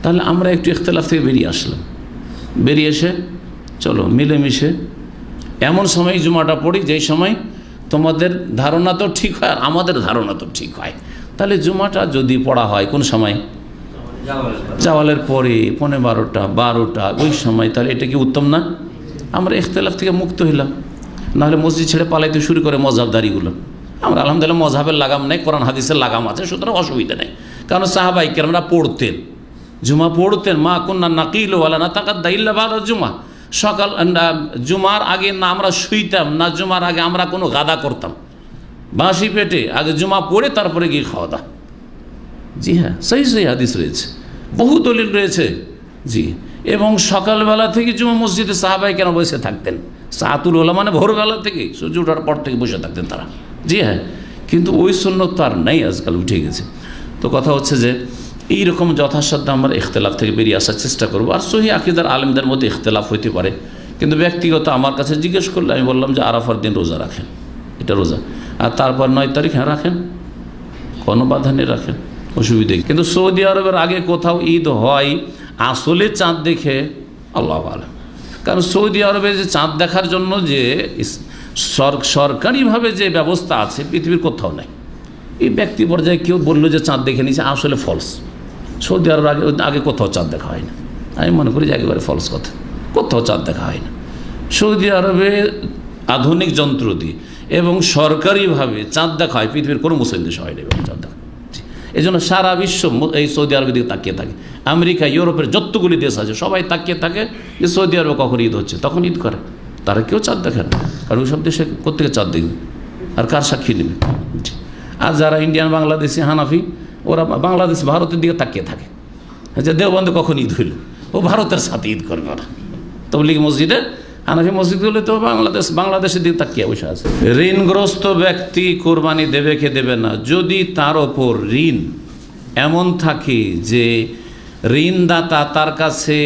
তাহলে আমরা একটু ইখতিলাফ থেকে বেরিয়ে আসলাম, বেরিয়ে এসে চলো মিলেমিশে এমন সময় জুমাটা পড়ি যেই সময় তোমাদের ধারণা তো ঠিক হয় আর আমাদের ধারণা তো ঠিক হয়। তাহলে জুমাটা যদি পড়া হয় কোন সময়? জাওয়ালের পরে 11:15 12টা, ওই সময়। তাহলে এটা কি উত্তম না? আমরা ইখতিলাফ থেকে মুক্ত হইলাম। নাহলে মসজিদ ছেড়ে পালাইতে শুরু করে মজহাবদারিগুলো। আমরা আলহামদুলিল্লাহ মজহাবের লাগাম নেই, কোরআন হাদিসের লাগাম আছে, সুতরাং অসুবিধা নেই। কারণ সাহাবায়ে কেরামরা পড়তেন, জুমা পড়তেন। মা কুন্না নাকিলু ওয়ালা নাতাকাদ্দা ইল্লা বা'দা জুমা, সকাল জুমার আগে না আমরা শুইতাম, না জুমার আগে আমরা কোনো গাদা করতাম, বাঁশি পেটে আগে জুমা পড়ে তারপরে গিয়ে খাওয়া দাওয়া। জি হ্যাঁ, সহি হাদিস রয়েছে, বহু দলিল রয়েছে। জি, এবং সকালবেলা থেকে জুমা মসজিদে সাহাবায়ে কেরাম বসে থাকতেন। সাআতুল উলা মানে ভোরবেলা থেকে, সূর্য ওঠার পর থেকে বসে থাকতেন তারা। জি হ্যাঁ, কিন্তু ওই সুন্নত তো আর নেই, আজকাল উঠে গেছে। তো কথা হচ্ছে যে এইরকম যথাসাধ্য আমরা ইখতিলাফ থেকে বেরিয়ে আসার চেষ্টা করবো। আর সহি আকীদার আলেমদের মধ্যে ইখতিলাফ হইতে পারে, কিন্তু ব্যক্তিগত আমার কাছে জিজ্ঞেস করলে আমি বললাম যে আরাফার দিন রোজা রাখেন, এটা রোজা। আর তারপর 9 তারিখ রাখেন, কোনো বাধা নেই, রাখেন, অসুবিধে। কিন্তু সৌদি আরবের আগে কোথাও ঈদ হয় আসলে চাঁদ দেখে? আল্লাহু আ'লাম। কারণ সৌদি আরবে যে চাঁদ দেখার জন্য যে সরকারিভাবে যে ব্যবস্থা আছে পৃথিবীর কোথাও নেই। এই ব্যক্তি পর্যায়ে কেউ বললো যে চাঁদ দেখে নিয়েছে, আসলে ফলস। সৌদি আরব আগে কোথাও চাঁদ দেখা হয় না। আমি মনে করি যে একেবারে ফলস কথা, কোথাও চাঁদ দেখা হয় না। সৌদি আরবে আধুনিক যন্ত্র দিয়ে এবং সরকারিভাবে চাঁদ দেখা হয়, পৃথিবীর কোনো মুসলিম দেশে হয় না চাঁদ দেখা। এই জন্য সারা বিশ্ব এই সৌদি আরবের দিকে তাকিয়ে থাকে। আমেরিকা, ইউরোপের যতগুলি দেশ আছে সবাই তাকিয়ে থাকে যে সৌদি আরবে কখন ঈদ হচ্ছে, তখন ঈদ করে। তারা কেউ চাঁদ দেখে না, কারণ ওই সব দেশে কোত্থেকে চাঁদ দেখবে আর কার সাক্ষী নেবে? আর যারা ইন্ডিয়ান, বাংলাদেশি, হানাফি, ওরা বাংলাদেশ ভারতের দিকে তাকিয়ে থাকে, আচ্ছা, দেওবন্দে কখন ঈদ হইল? ও ভারতের সাথে ঈদ করবে ওরা। তবলিগি মসজিদে, হানাফি মসজিদগুলো তো বাংলাদেশের দিকে তাকিয়ে বসে আছে। ঋণগ্রস্ত ব্যক্তি কোরবানি দেবে কে দেবে না, যদি তার ওপর ঋণ এমন থাকে যে ঋণদাতা তার কাছে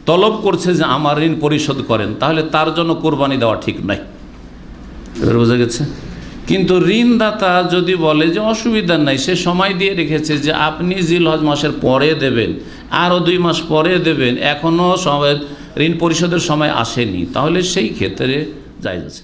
তলব করছে যে আমার ঋণ পরিশোধ করেন, তাহলে তার জন্য কোরবানি দেওয়া ঠিক নাই। এবার বোঝা গেছে? কিন্তু ঋণদাতা যদি বলে যে অসুবিধা নাই, সে সময় দিয়ে রেখেছে যে আপনি জিলহজ মাসের পরে দেবেন, আরও 2 মাস পরে দেবেন, এখনও ঋণ পরিশোধের সময় আসেনি, তাহলে সেই ক্ষেত্রে জায়েজ আছে।